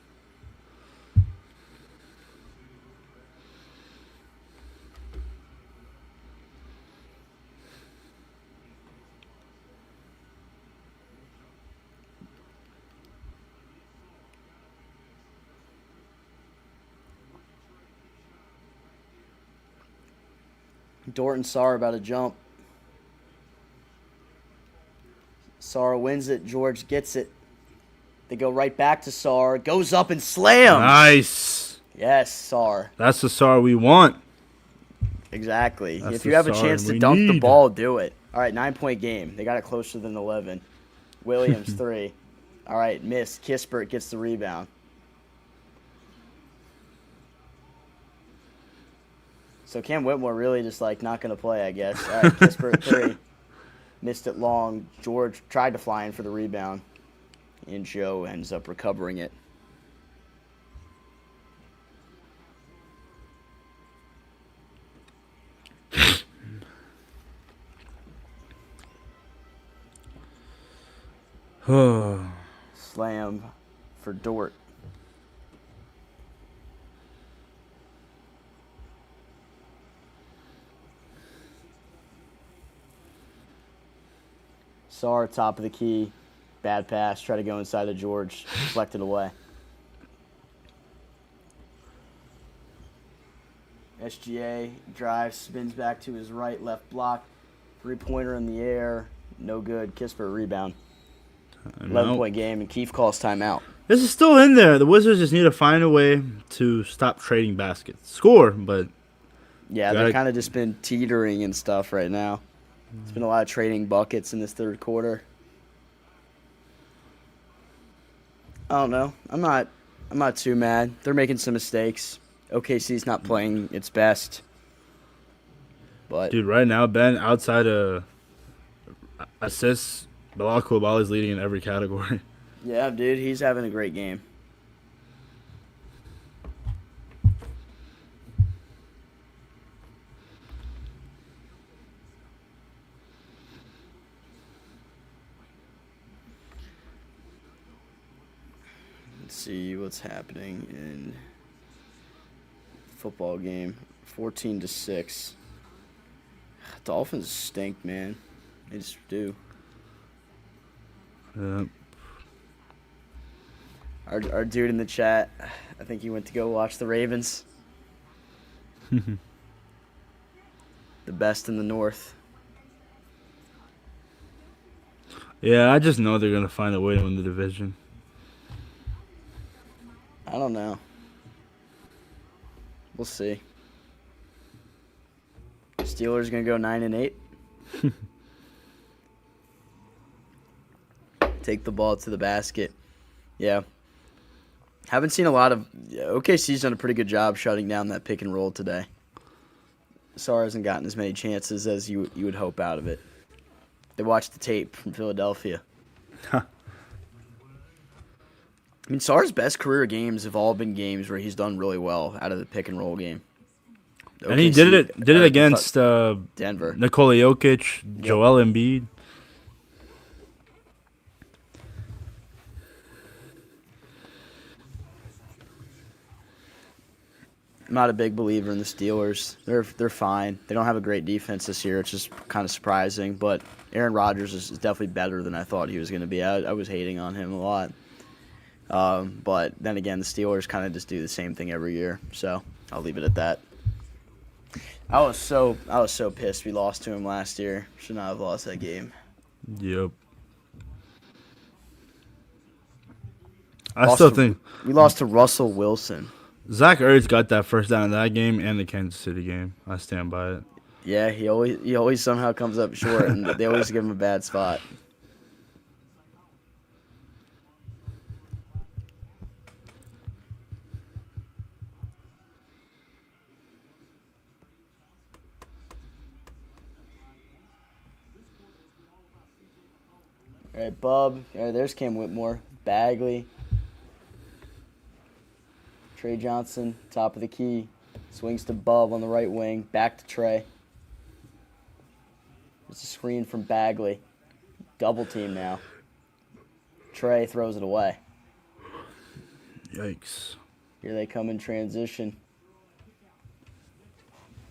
Dort and Sarr about to jump. Sarr wins it. George gets it. They go right back to Sarr. Goes up and slams. Nice. Yes, Sarr. That's the Sarr we want. Exactly. That's if you the have a Sarr chance to we dunk the need. ball, do it. All right, 9-point game. They got it closer than 11. Williams, 3. All right, missed. Kispert gets the rebound. So Cam Whitmore really just like not going to play, I guess. All right, Kispert, 3. Missed it long. George tried to fly in for the rebound, and Joe ends up recovering it. Slam for Dort. Sarr, top of the key. Bad pass. Try to go inside of George. Deflected away. SGA drives, spins back to his right, left block. 3-pointer in the air. No good. Kispert rebound. 11-point game, and Keefe calls timeout. This is still in there. The Wizards just need to find a way to stop trading baskets. Score, but... Yeah, they've kind of just been teetering and stuff right now. It's been a lot of trading buckets in this third quarter. I don't know. I'm not too mad. They're making some mistakes. OKC's not playing its best. But Dude, right now, Ben, outside of assists, Bilal Coulibaly is leading in every category. yeah, dude, he's having a great game. Let's see what's happening in football game. 14-6. Dolphins stink, man. They just do. Our dude in the chat, I think he went to go watch the Ravens. The best in the North. Yeah, I just know they're going to find a way to win the division. I don't know. We'll see. Steelers going to go 9-8. Take the ball to the basket. Yeah. Haven't seen a lot of OKC's done a pretty good job shutting down that pick and roll today. Sarr hasn't gotten as many chances as you would hope out of it. They watched the tape from Philadelphia. I mean, Sarr's best career games have all been games where he's done really well out of the pick and roll game. And he did it against Denver, Nikola Jokic, Joel Embiid. I'm not a big believer in the Steelers. They're fine. They don't have a great defense this year. It's just kind of surprising. But Aaron Rodgers is definitely better than I thought he was going to be. I was hating on him a lot. But then again, the Steelers kind of just do the same thing every year. So I'll leave it at that. I was so pissed we lost to him last year. Should not have lost that game. Yep. I still think we lost to Russell Wilson. Zach Ertz got that first down in that game and the Kansas City game. I stand by it. Yeah, he always somehow comes up short, and they always give him a bad spot. All right, Bub. All right, there's Cam Whitmore. Bagley. Trey Johnson, top of the key. Swings to Bub on the right wing. Back to Trey. It's a screen from Bagley. Double team now. Trey throws it away. Yikes. Here they come in transition.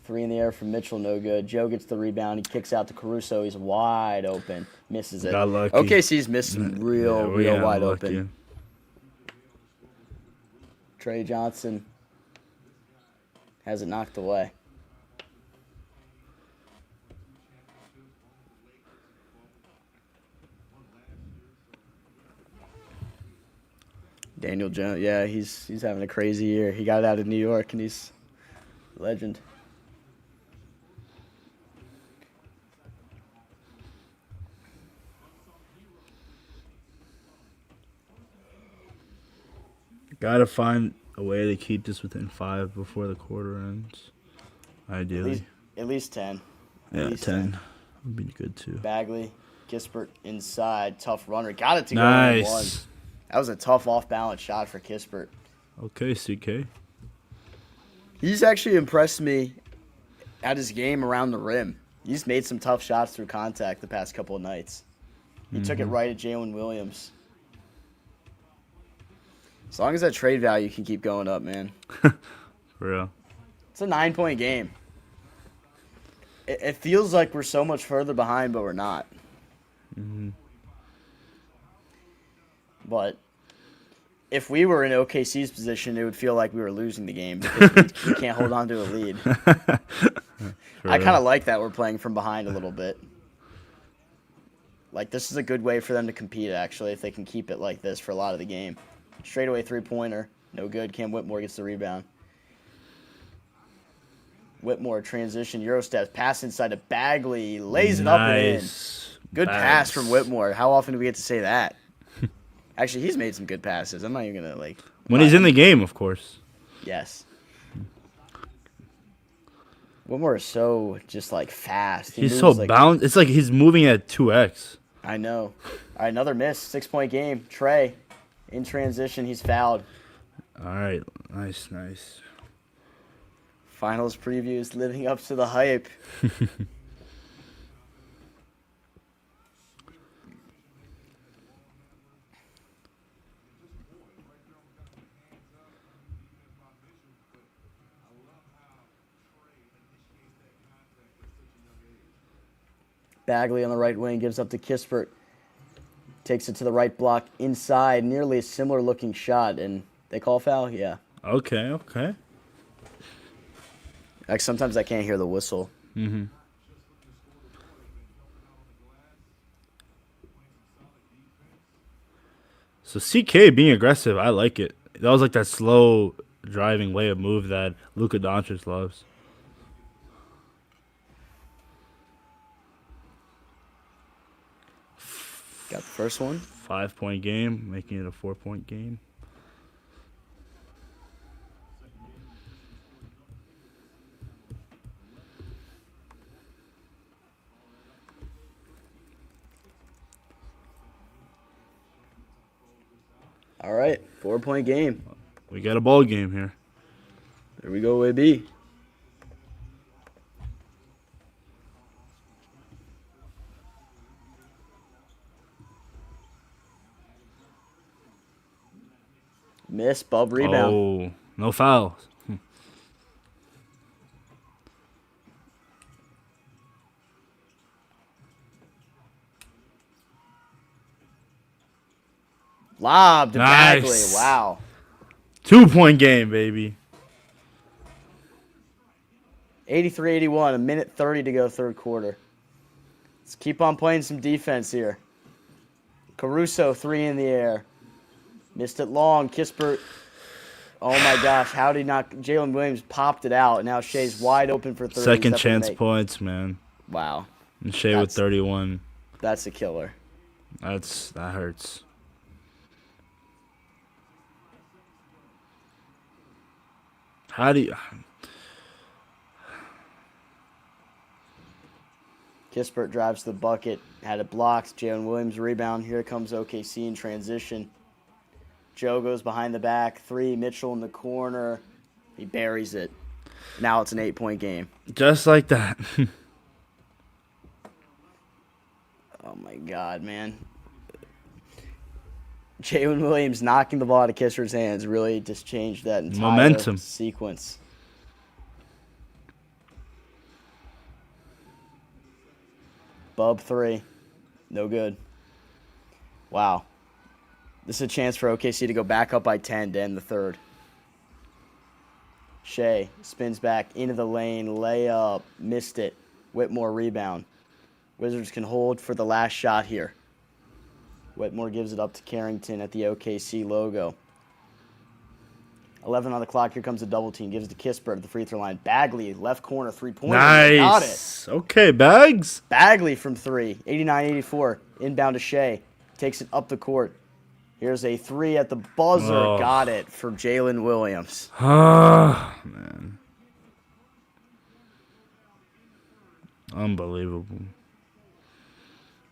3 in the air from Mitchell, no good. Joe gets the rebound. He kicks out to Caruso. He's wide open. Misses it. Got lucky. OKC's missed real wide lucky. open. Trey Johnson has it knocked away. Daniel Jones, yeah, he's having a crazy year. He got out of New York, and he's a legend. Gotta find a way to keep this within 5 before the quarter ends. Ideally. At least 10. Yeah, 10 would be good too. Bagley, Kispert inside, tough runner. Got it to nice. Go in one. That was a tough off-balance shot for Kispert. Okay, CK. He's actually impressed me at his game around the rim. He's made some tough shots through contact the past couple of nights. He took it right at Jalen Williams. As long as that trade value can keep going up, man. For real. It's a 9-point game. It feels like we're so much further behind, but we're not. Mm-hmm. But if we were in OKC's position, it would feel like we were losing the game because we can't hold on to a lead. I kind of like that we're playing from behind a little bit. Like, this is a good way for them to compete, actually, if they can keep it like this for a lot of the game. Straightaway three-pointer. No good. Cam Whitmore gets the rebound. Whitmore, transition, Eurostep, pass inside to Bagley. Lays it up and in. Good pass from Whitmore. How often do we get to say that? Actually, he's made some good passes. I'm not even going to, like... When he's in the game, of course. Yes. Whitmore is so just, like, fast. He's so bound. It's like he's moving at 2x. I know. All right, another miss. 6-point game. Trey. In transition, he's fouled. All right. Nice. Finals previews living up to the hype. Bagley on the right wing gives up to Kispert. Takes it to the right block inside, nearly a similar looking shot, and they call foul? Yeah. Okay. Like, sometimes I can't hear the whistle. Mm-hmm. So CK being aggressive, I like it. That was like that slow driving way of move that Luka Doncic loves. Got the first one. 5-point game, making it a 4-point game. All right, 4-point game. We got a ball game here. There we go, AB. Miss, Bub rebound. Oh, no fouls. Lob to Nice. Bagley. Wow. 2-point game, baby. 83-81, a minute 30 to go third quarter. Let's keep on playing some defense here. Caruso, 3 in the air. Missed it long. Kispert. Oh, my gosh. How did he not? Jalen Williams popped it out, and now Shea's wide open for 30. Second chance points, man. Wow. And Shea with 31. That's a killer. That hurts. How do you... Kispert drives to the bucket. Had it blocked. Jalen Williams rebound. Here comes OKC in transition. Joe goes behind the back. 3. Mitchell in the corner. He buries it. Now it's an 8-point game. Just like that. Oh, my God, man. Jalen Williams knocking the ball out of Kispert's hands really just changed that entire momentum sequence. Bub 3. No good. Wow. This is a chance for OKC to go back up by 10 to end the third. Shea spins back into the lane. Layup. Missed it. Whitmore rebound. Wizards can hold for the last shot here. Whitmore gives it up to Carrington at the OKC logo. 11 on the clock. Here comes a double team. Gives it to Kispert at the free throw line. Bagley, left corner, 3-pointer. Nice. Got it. Okay, Bags. Bagley from 3. 89-84. Inbound to Shea. Takes it up the court. Here's a 3 at the buzzer. Oh. Got it for Jalen Williams. Ah, man. Unbelievable.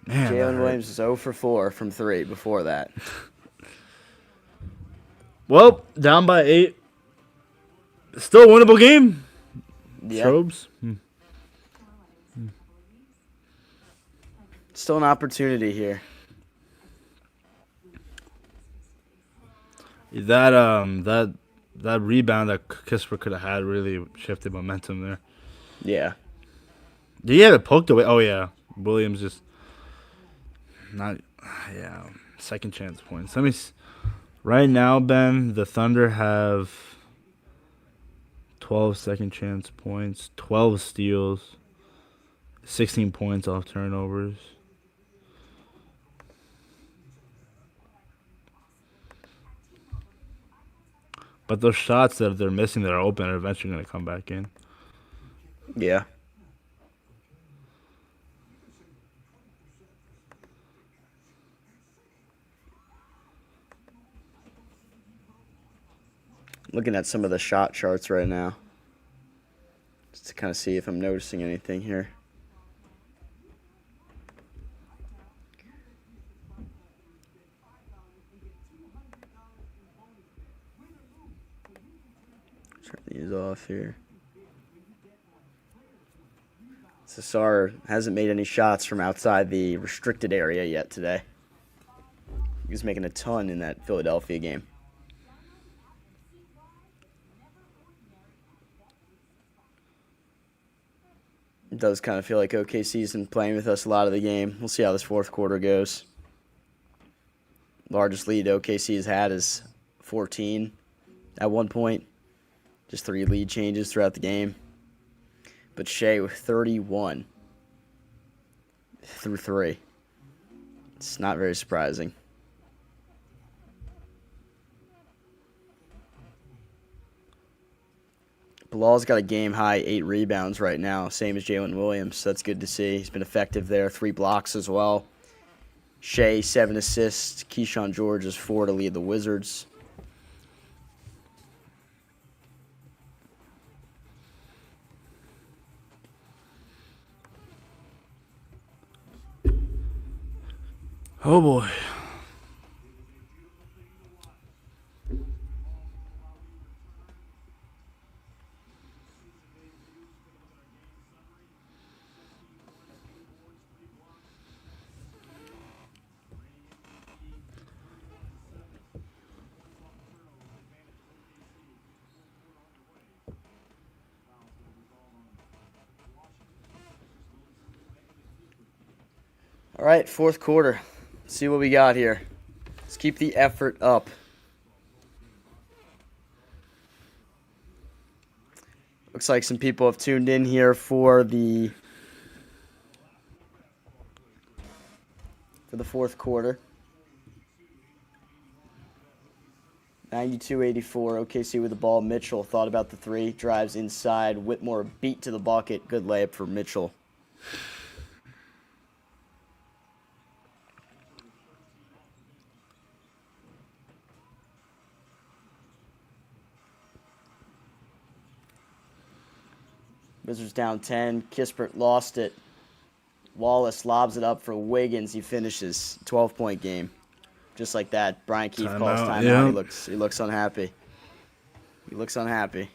Man, Jalen Williams is 0 for 4 from 3 before that. Well, down by 8. Still a winnable game. Yeah. Strobes. Still an opportunity here. That rebound that Kispert could have had really shifted momentum there. Yeah. Did he have it poked away? Oh yeah, Williams just not. Yeah, second chance points. Let me. Right now, Ben, the Thunder have 12 second chance points, 12 steals, 16 points off turnovers. But those shots that they're missing that are open are eventually going to come back in. Yeah. Looking at some of the shot charts right now, just to kind of see if I'm noticing anything here. Turn these off here. Cesar hasn't made any shots from outside the restricted area yet today. He was making a ton in that Philadelphia game. It does kind of feel like OKC's been playing with us a lot of the game. We'll see how this fourth quarter goes. Largest lead OKC has had is 14 at one point. Just 3 lead changes throughout the game. But Shea with 31 through 3. It's not very surprising. Bilal's got a game-high 8 rebounds right now, same as Jalen Williams, so that's good to see. He's been effective there, 3 blocks as well. Shea, 7 assists. Keyshawn George is 4 to lead the Wizards. Oh, boy. All right, fourth quarter. Let's see what we got here. Let's keep the effort up. Looks like some people have tuned in here for the fourth quarter. 92-84, OKC with the ball. Mitchell thought about the three, drives inside. Whitmore beat to the bucket. Good layup for Mitchell. Wizards down 10. Kispert lost it. Wallace lobs it up for Wiggins. He finishes. 12-point game. Just like that. Brian Keefe calls timeout. Yeah. He looks unhappy. He looks unhappy.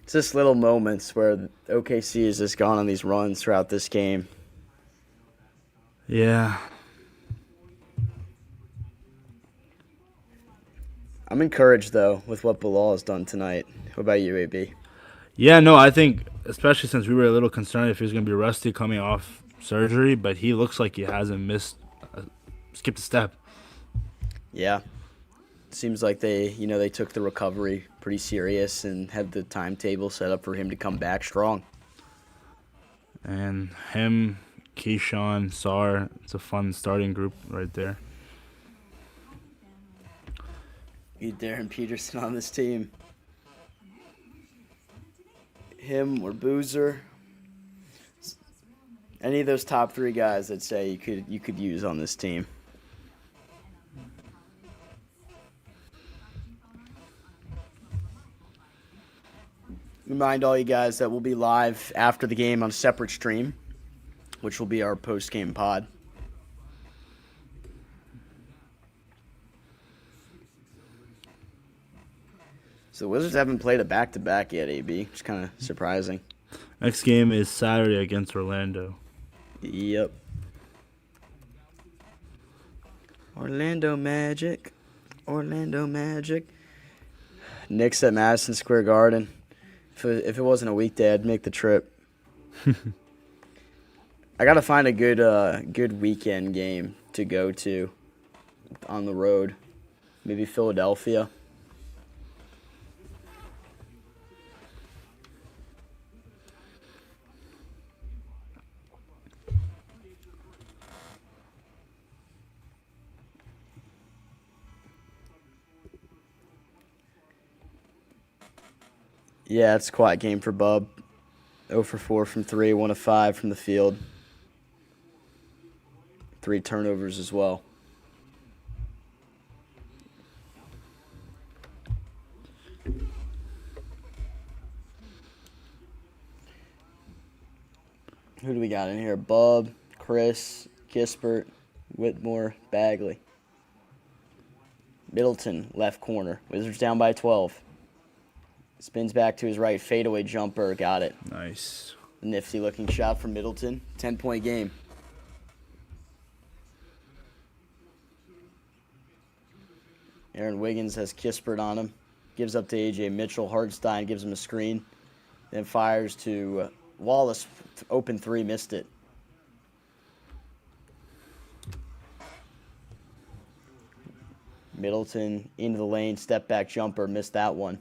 It's just little moments where OKC has just gone on these runs throughout this game. Yeah. I'm encouraged, though, with what Bilal has done tonight. What about you, AB? Yeah, no, I think, especially since we were a little concerned if he was going to be rusty coming off surgery, but he looks like he hasn't skipped a step. Yeah. Seems like they took the recovery pretty serious and had the timetable set up for him to come back strong. And him, Keyshawn, Sarr, it's a fun starting group right there. Need Darren Peterson on this team. Him or Boozer. Any of those top three guys, I'd say you could use on this team. Remind all you guys that we'll be live after the game on a separate stream, which will be our post-game pod. So the Wizards haven't played a back-to-back yet, AB. It's kind of surprising. Next game is Saturday against Orlando. Yep. Orlando Magic. Knicks at Madison Square Garden. If it wasn't a weekday, I'd make the trip. I gotta find a good weekend game to go to on the road. Maybe Philadelphia. Yeah, it's a quiet game for Bub. 0 for 4 from 3, 1 of 5 from the field. 3 turnovers as well. Who do we got in here? Bub, Chris, Kispert, Whitmore, Bagley. Middleton, left corner. Wizards down by 12. Spins back to his right, fadeaway jumper, got it. Nice. Nifty looking shot from Middleton. 10-point game. Aaron Wiggins has Kispert on him. Gives up to A.J. Mitchell. Hartenstein gives him a screen. Then fires to Wallace. Open three, missed it. Middleton into the lane, step back jumper, missed that one.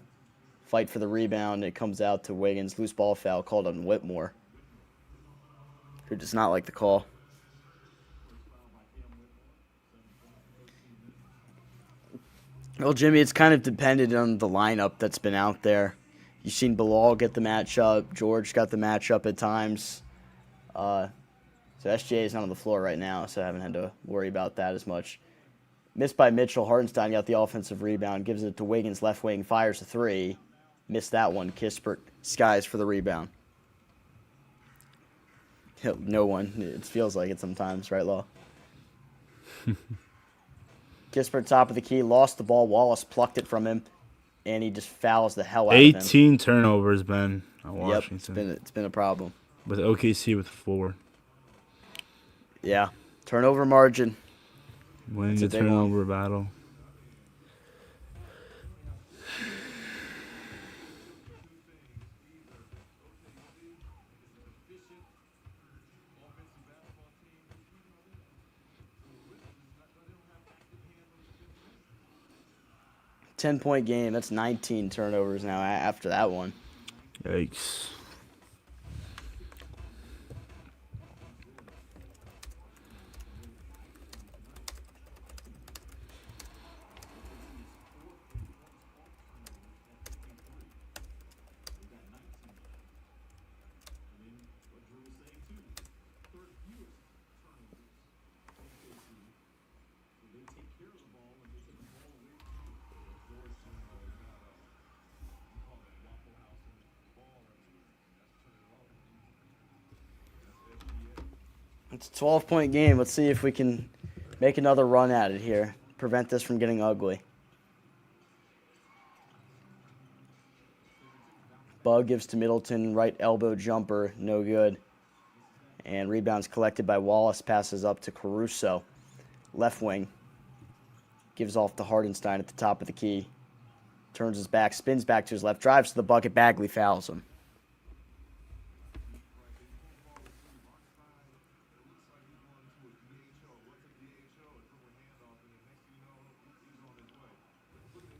Fight for the rebound. It comes out to Wiggins. Loose ball foul called on Whitmore, who does not like the call. Well, Jimmy, it's kind of depended on the lineup that's been out there. You've seen Bilal get the matchup. George got the matchup at times. So SJ is not on the floor right now, so I haven't had to worry about that as much. Missed by Mitchell. Hartenstein got the offensive rebound, gives it to Wiggins, left wing, fires a three. Missed that one. Kispert skies for the rebound. No one. It feels like it sometimes, right, Law? Kispert, top of the key, lost the ball. Wallace plucked it from him, and he just fouls the hell out of him. 18 turnovers, Ben, on Washington. Yep, it's been a problem. With OKC with 4. Yeah, turnover margin. Winning the turnover battle. $10-point game. That's 19 turnovers now after that one. Yikes. It's a 12-point game. Let's see if we can make another run at it here. Prevent this from getting ugly. Bug gives to Middleton. Right elbow jumper. No good. And rebounds collected by Wallace. Passes up to Caruso. Left wing. Gives off to Hardenstein at the top of the key. Turns his back. Spins back to his left. Drives to the bucket. Bagley fouls him.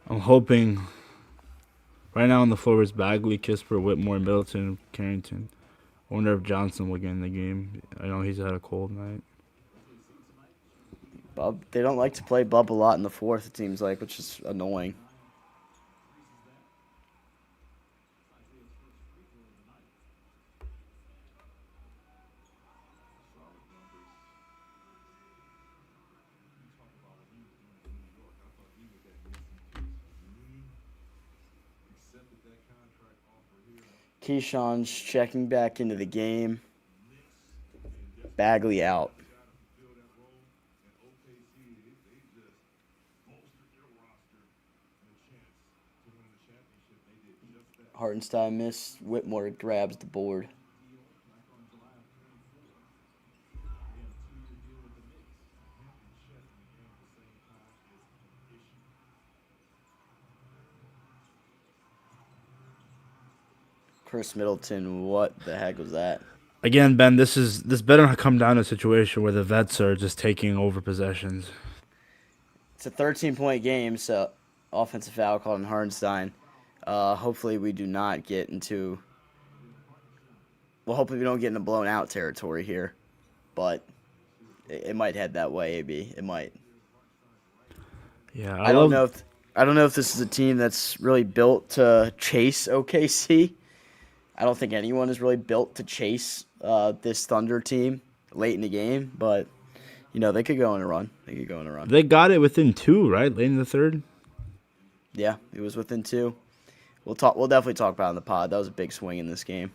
I'm hoping right now on the floor is Bagley, Kispert, Whitmore, Middleton, Carrington. I wonder if Johnson will get in the game. I know he's had a cold night. Bub, they don't like to play Bub a lot in the fourth, it seems like, which is annoying. Keyshawn's checking back into the game. Bagley out. Hartenstein missed. Whitmore grabs the board. Chris Middleton, what the heck was that? Again, Ben, this better not come down to a situation where the vets are just taking over possessions. It's a 13-point game, so offensive foul called on Hartenstein. Hopefully we do not get into... Well, hopefully we don't get into blown-out territory here. But it might head that way, AB. It might. Yeah, I don't know if this is a team that's really built to chase OKC. I don't think anyone is really built to chase this Thunder team late in the game, but they could go on a run. They got it within 2, right? Late in the third. Yeah, it was within 2. We'll definitely talk about it in the pod. That was a big swing in this game.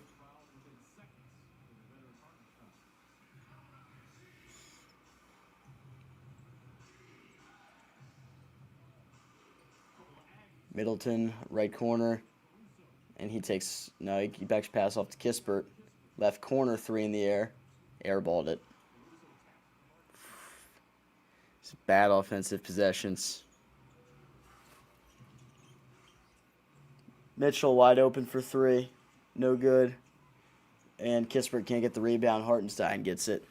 Middleton, right corner. And he backs pass off to Kispert. Left corner, 3 in the air. Airballed it. It's bad offensive possessions. Mitchell wide open for 3. No good. And Kispert can't get the rebound. Hartenstein gets it.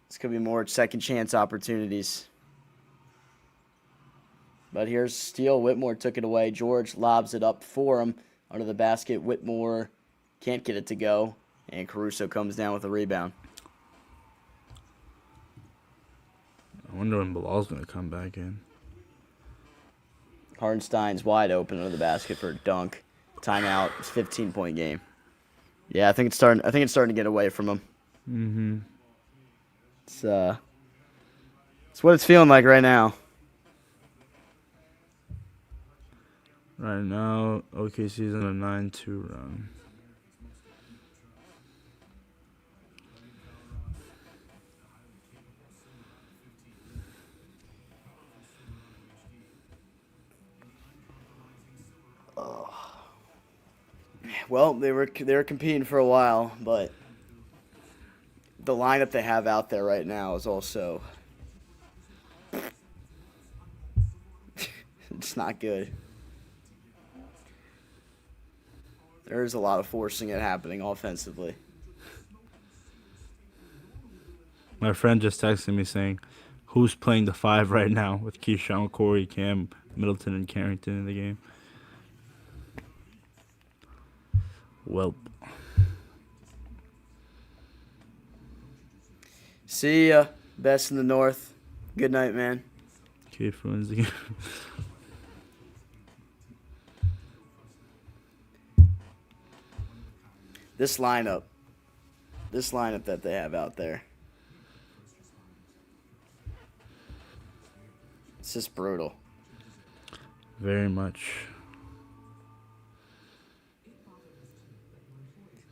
This could be more second chance opportunities. But here's steal. Whitmore took it away. George lobs it up for him. Under the basket, Whitmore can't get it to go, and Caruso comes down with a rebound. I wonder when Bilal's going to come back in. Hardenstein's wide open under the basket for a dunk. Timeout. It's a 15-point game. Yeah, I think it's starting to get away from him. Mm-hmm. It's what it's feeling like right now. Right now, OKC's on a 9-2 run. Well, they were competing for a while, but the lineup they have out there right now is also it's not good. There's a lot of forcing it happening offensively. My friend just texted me saying, "Who's playing the 5 right now with Keyshawn, Corey, Cam, Middleton, and Carrington in the game?" Well, See ya. Best in the North. Good night, man. Keith wins the game. This lineup that they have out there, it's just brutal. Very much.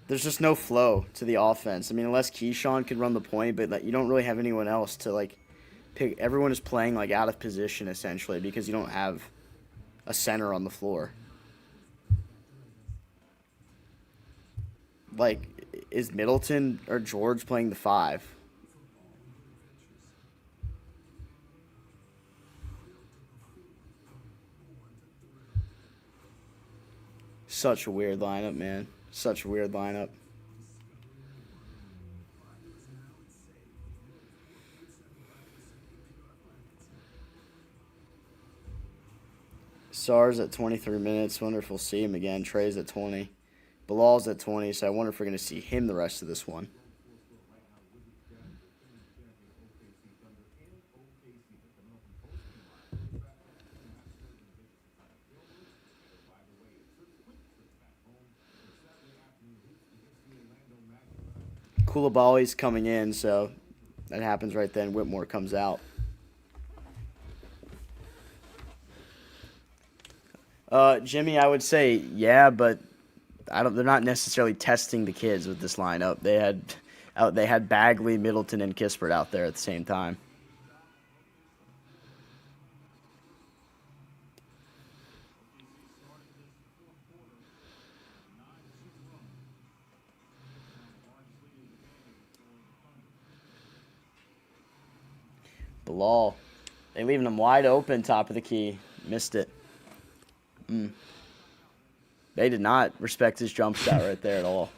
There's just no flow to the offense. I mean, unless Keyshawn could run the point, but you don't really have anyone else to pick. Everyone is playing out of position essentially because you don't have a center on the floor. Is Middleton or George playing the 5? Such a weird lineup, man. Such a weird lineup. Sar's at 23 minutes. Wonder if we'll see him again. Trey's at 20. Bilal's at 20, so I wonder if we're going to see him the rest of this one. Coulibaly's coming in, so that happens right then. Whitmore comes out. Jimmy, I would say yeah, but they're not necessarily testing the kids with this lineup. They had Bagley, Middleton, and Kispert out there at the same time. Bilal, they leaving him wide open top of the key. Missed it. They did not respect his jump shot right there at all.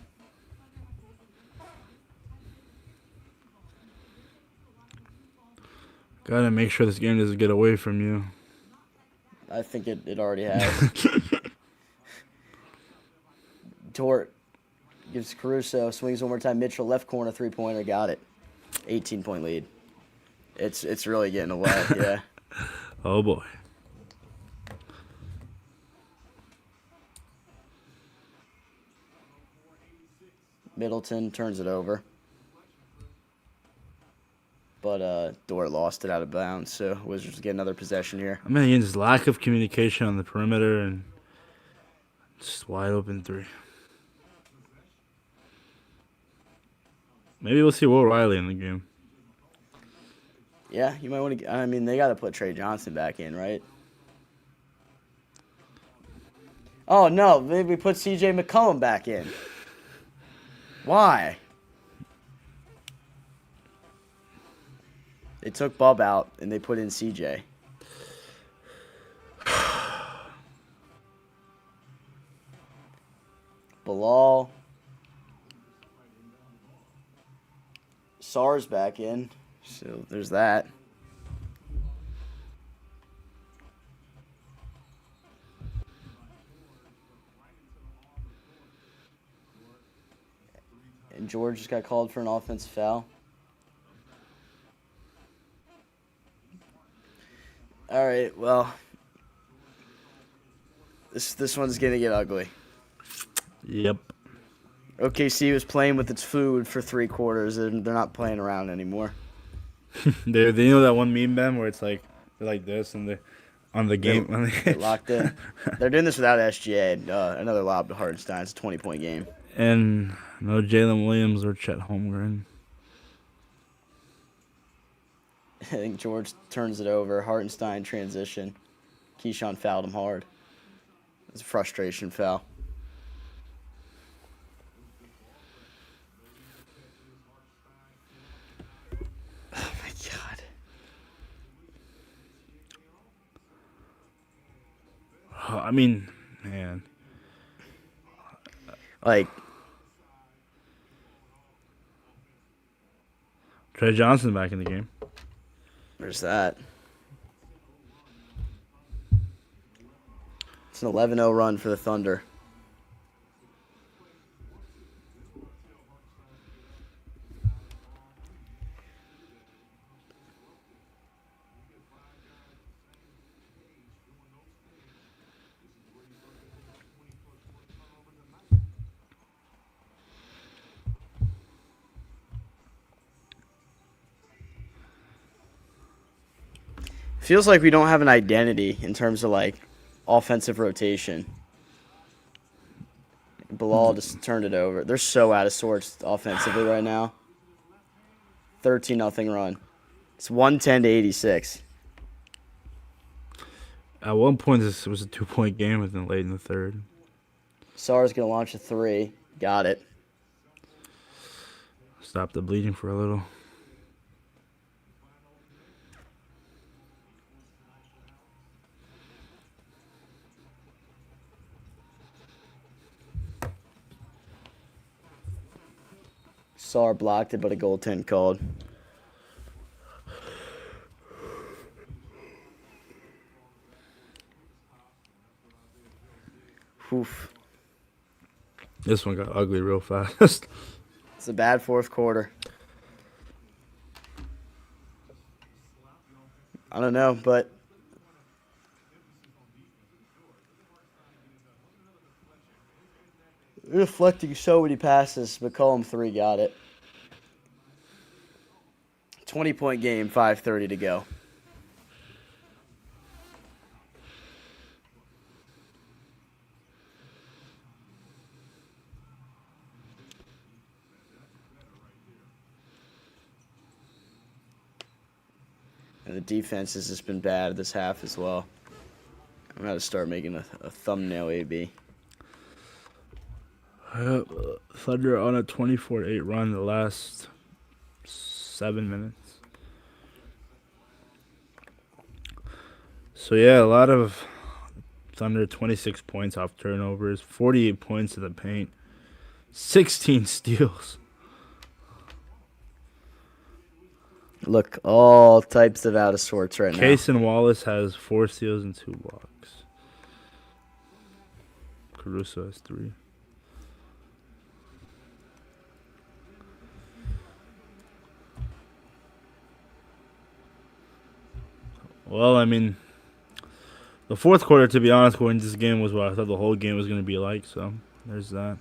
Gotta make sure this game doesn't get away from you. I think it already has. Dort gives Caruso, swings one more time. Mitchell, left corner, three-pointer, got it. 18-point lead. It's really getting away, yeah. Oh, boy. Middleton turns it over. But Dort lost it out of bounds, so Wizards get another possession here. I mean, again, just lack of communication on the perimeter and just wide open 3. Maybe we'll see Will Riley in the game. Yeah, you might want to. I mean, they got to put Trey Johnson back in, right? Oh no, we put C.J. McCollum back in. Why? They took Bub out and they put in C.J. Bilal. Sar's back in. So there's that. And George just got called for an offensive foul. All right, well, this one's gonna get ugly. Yep. OKC was playing with its food for 3 quarters, and they're not playing around anymore. They know that one meme, Ben, where it's like they're like this, and on the game. They're locked in. They're doing this without SGA. Another lob to Hartenstein. It's a 20-point game. And no Jalen Williams or Chet Holmgren. I think George turns it over. Hartenstein transition. Keyshawn fouled him hard. It's a frustration foul. Oh, my God. I mean, man. Like, Trey Johnson back in the game. there's that. It's an 11-0 run for the Thunder. Feels like we don't have an identity in terms of, like, offensive rotation. Bilal just turned it over. They're so out of sorts offensively right now. 13-0 run. It's 110 to 86. At one point, this was a 2-point game, and then late in the third. Sarr's going to launch a three. Got it. Stop the bleeding for a little. Sarr blocked it, but a goaltend called. Oof. This one got ugly real fast. It's a bad fourth quarter. I don't know, but they're deflecting so many passes. McCollum 3 got it. 20-point game, 5:30 to go. And the defense has just been bad this half as well. I'm going to start making a thumbnail AB. Thunder on a 24-8 run the last 7 minutes. So, yeah, a lot of Thunder, 26 points off turnovers, 48 points to the paint, 16 steals. Look, all types of out of sorts right now. Cason Wallace has 4 steals and 2 blocks. Caruso has 3. Well, I mean, the fourth quarter, to be honest, when this game was what I thought the whole game was going to be like, so there's that.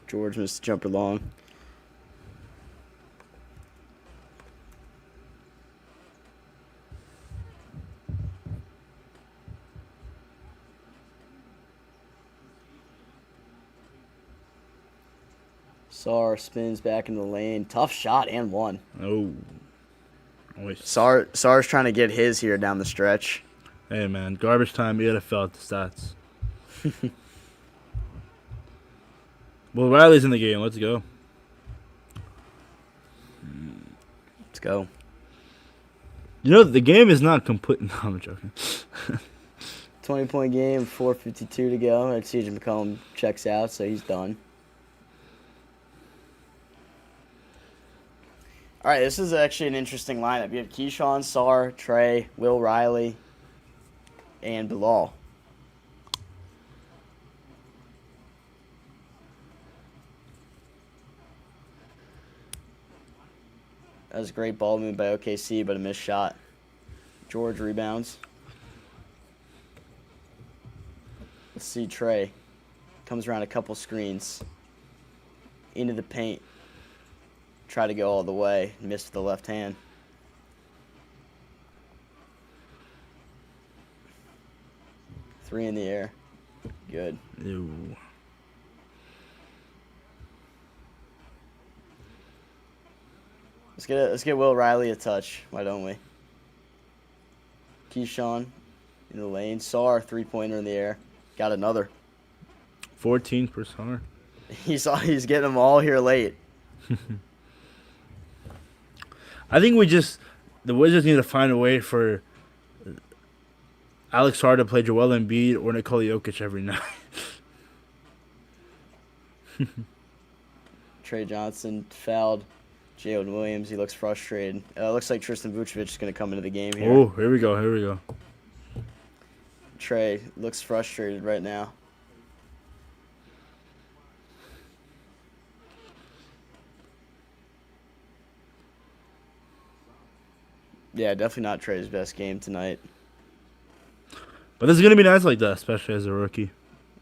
George missed the jumper long. Sarr spins back into the lane. Tough shot and one. Oh. Sarr's trying to get his here down the stretch. Hey, man, garbage time, you gotta fill out the stats. Well, Riley's in the game. Let's go. Let's go. You know, the game is not complete. No, I'm joking. 20-point game, 4:52 to go. And CJ McCollum checks out, so he's done. All right, this is actually an interesting lineup. You have Keyshawn, Sarr, Trey, Will Riley, and Bilal. That was a great ball movement by OKC, but a missed shot. George rebounds. see Trey. Comes around a couple screens. Into the paint. Try to go all the way. Missed with the left hand. Three in the air. Good. Ew. Let's get Will Riley a touch. Why don't we? Keyshawn in the lane. Saw our three-pointer in the air. Got another. 14%. He's getting them all here late. I think the Wizards need to find a way for Alex Hart to play Joel Embiid or Nikola Jokic every night. Trey Johnson fouled Jalen Williams. He looks frustrated. Looks like Tristan Vucevic is going to come into the game here. Oh, here we go. Trey looks frustrated right now. Yeah, definitely not Trey's best game tonight. But this is going to be nice like that, especially as a rookie.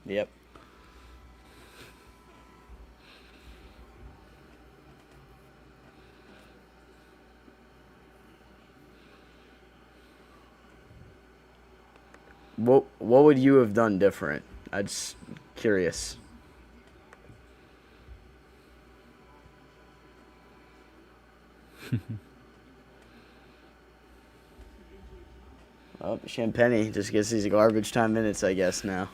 Yep. What would you have done different? I'm just curious. Oh, Champagne just gets these garbage time minutes, I guess, now.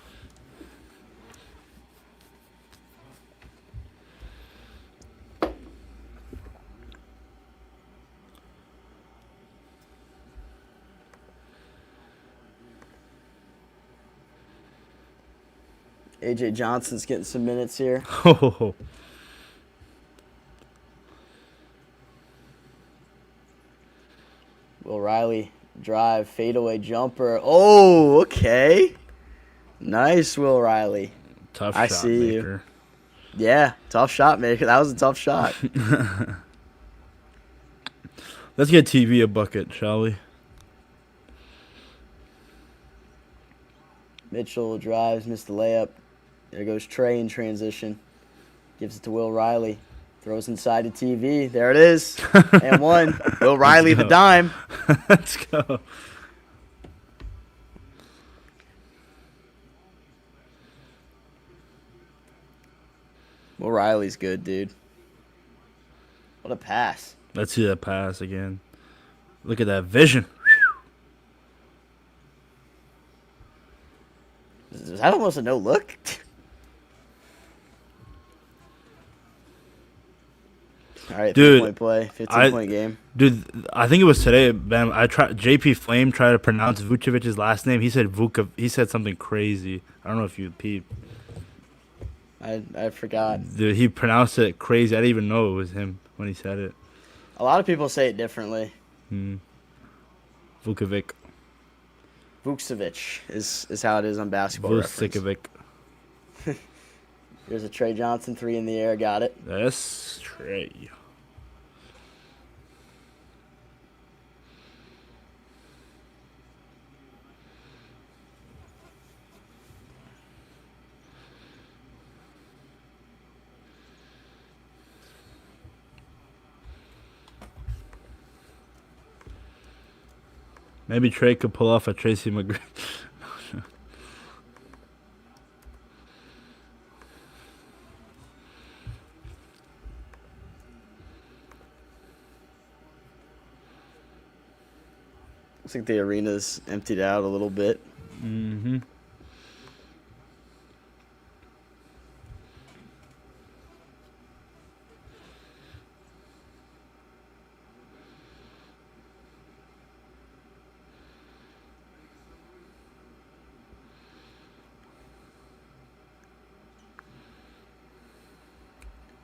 AJ Johnson's getting some minutes here. Oh. Will Riley drive, fadeaway jumper. Oh, okay. Nice, Will Riley. Tough I shot see maker. You. Yeah, tough shot maker. That was a tough shot. Let's get TV a bucket, shall we? Mitchell drives, missed the layup. There goes Trey in transition. Gives it to Will Riley. Throws inside to TV. There it is. And one. Will Riley the dime. Let's go. Will Riley's good, dude. What a pass. Let's see that pass again. Look at that vision. Is that almost a no look? All right, Dude, 3-point play, 15-point game. Dude, I think it was today, Ben. JP Flame tried to pronounce Vucevic's last name. He said He said something crazy. I don't know if you peeped. I forgot. Dude, he pronounced it crazy. I didn't even know it was him when he said it. A lot of people say it differently. Vucevic. Vucevic is how it is on Basketball Reference. Vucevic. Here's a Trey Johnson three in the air. Got it. That's Trey. Maybe Trey could pull off a Tracy McGrady. Looks like the arena's emptied out a little bit. Mm-hmm.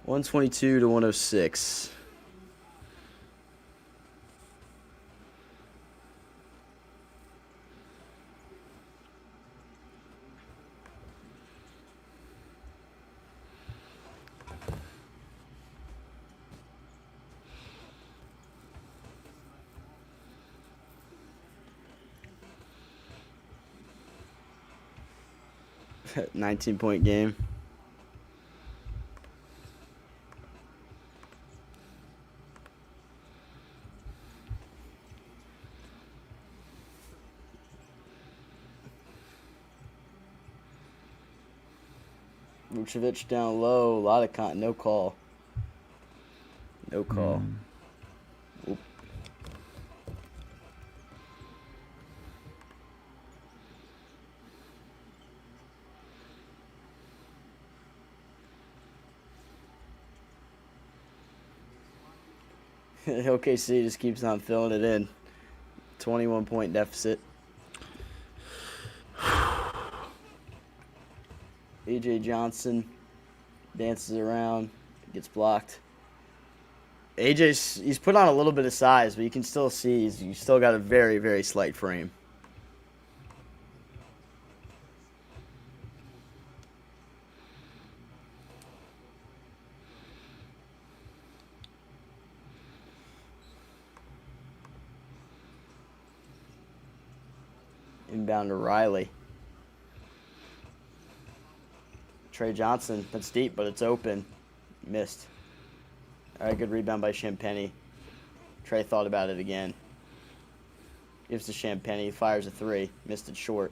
$122 to $106. 19-point game. Vucevic down low. A lot of no call. No call. Oop. OKC just keeps on filling it in. 21-point deficit. A.J. Johnson dances around, gets blocked. He's put on a little bit of size, but you can still see he's still got a very, very slight frame. Inbound to Riley. Trey Johnson, that's deep, but it's open. Missed. All right, good rebound by Champagny. Trey thought about it again. Gives to Champagny, fires a three. Missed it short.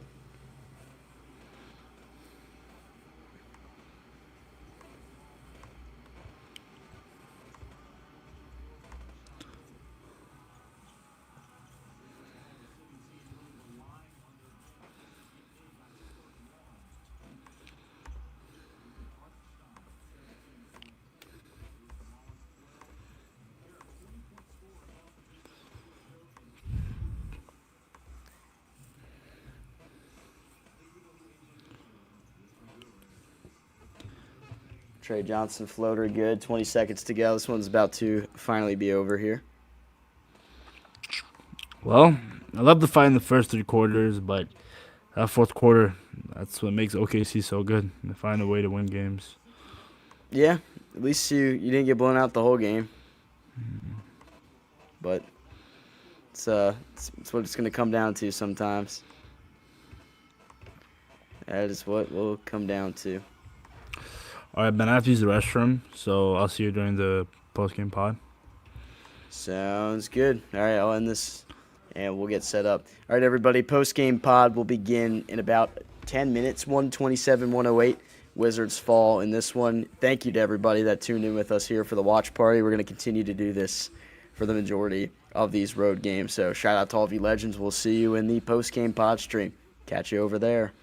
Trey Johnson floater good. 20 seconds to go. This one's about to finally be over here. Well, I love the fight in the first 3 quarters, but that fourth quarter, that's what makes OKC so good. They find a way to win games. Yeah, at least you didn't get blown out the whole game. But it's what it's going to come down to sometimes. That is what will come down to. All right, Ben, I have to use the restroom, so I'll see you during the post-game pod. Sounds good. All right, I'll end this, and we'll get set up. All right, everybody, post-game pod will begin in about 10 minutes, 127-108. Wizards fall in this one. Thank you to everybody that tuned in with us here for the watch party. We're going to continue to do this for the majority of these road games. So shout out to all of you legends. We'll see you in the post-game pod stream. Catch you over there.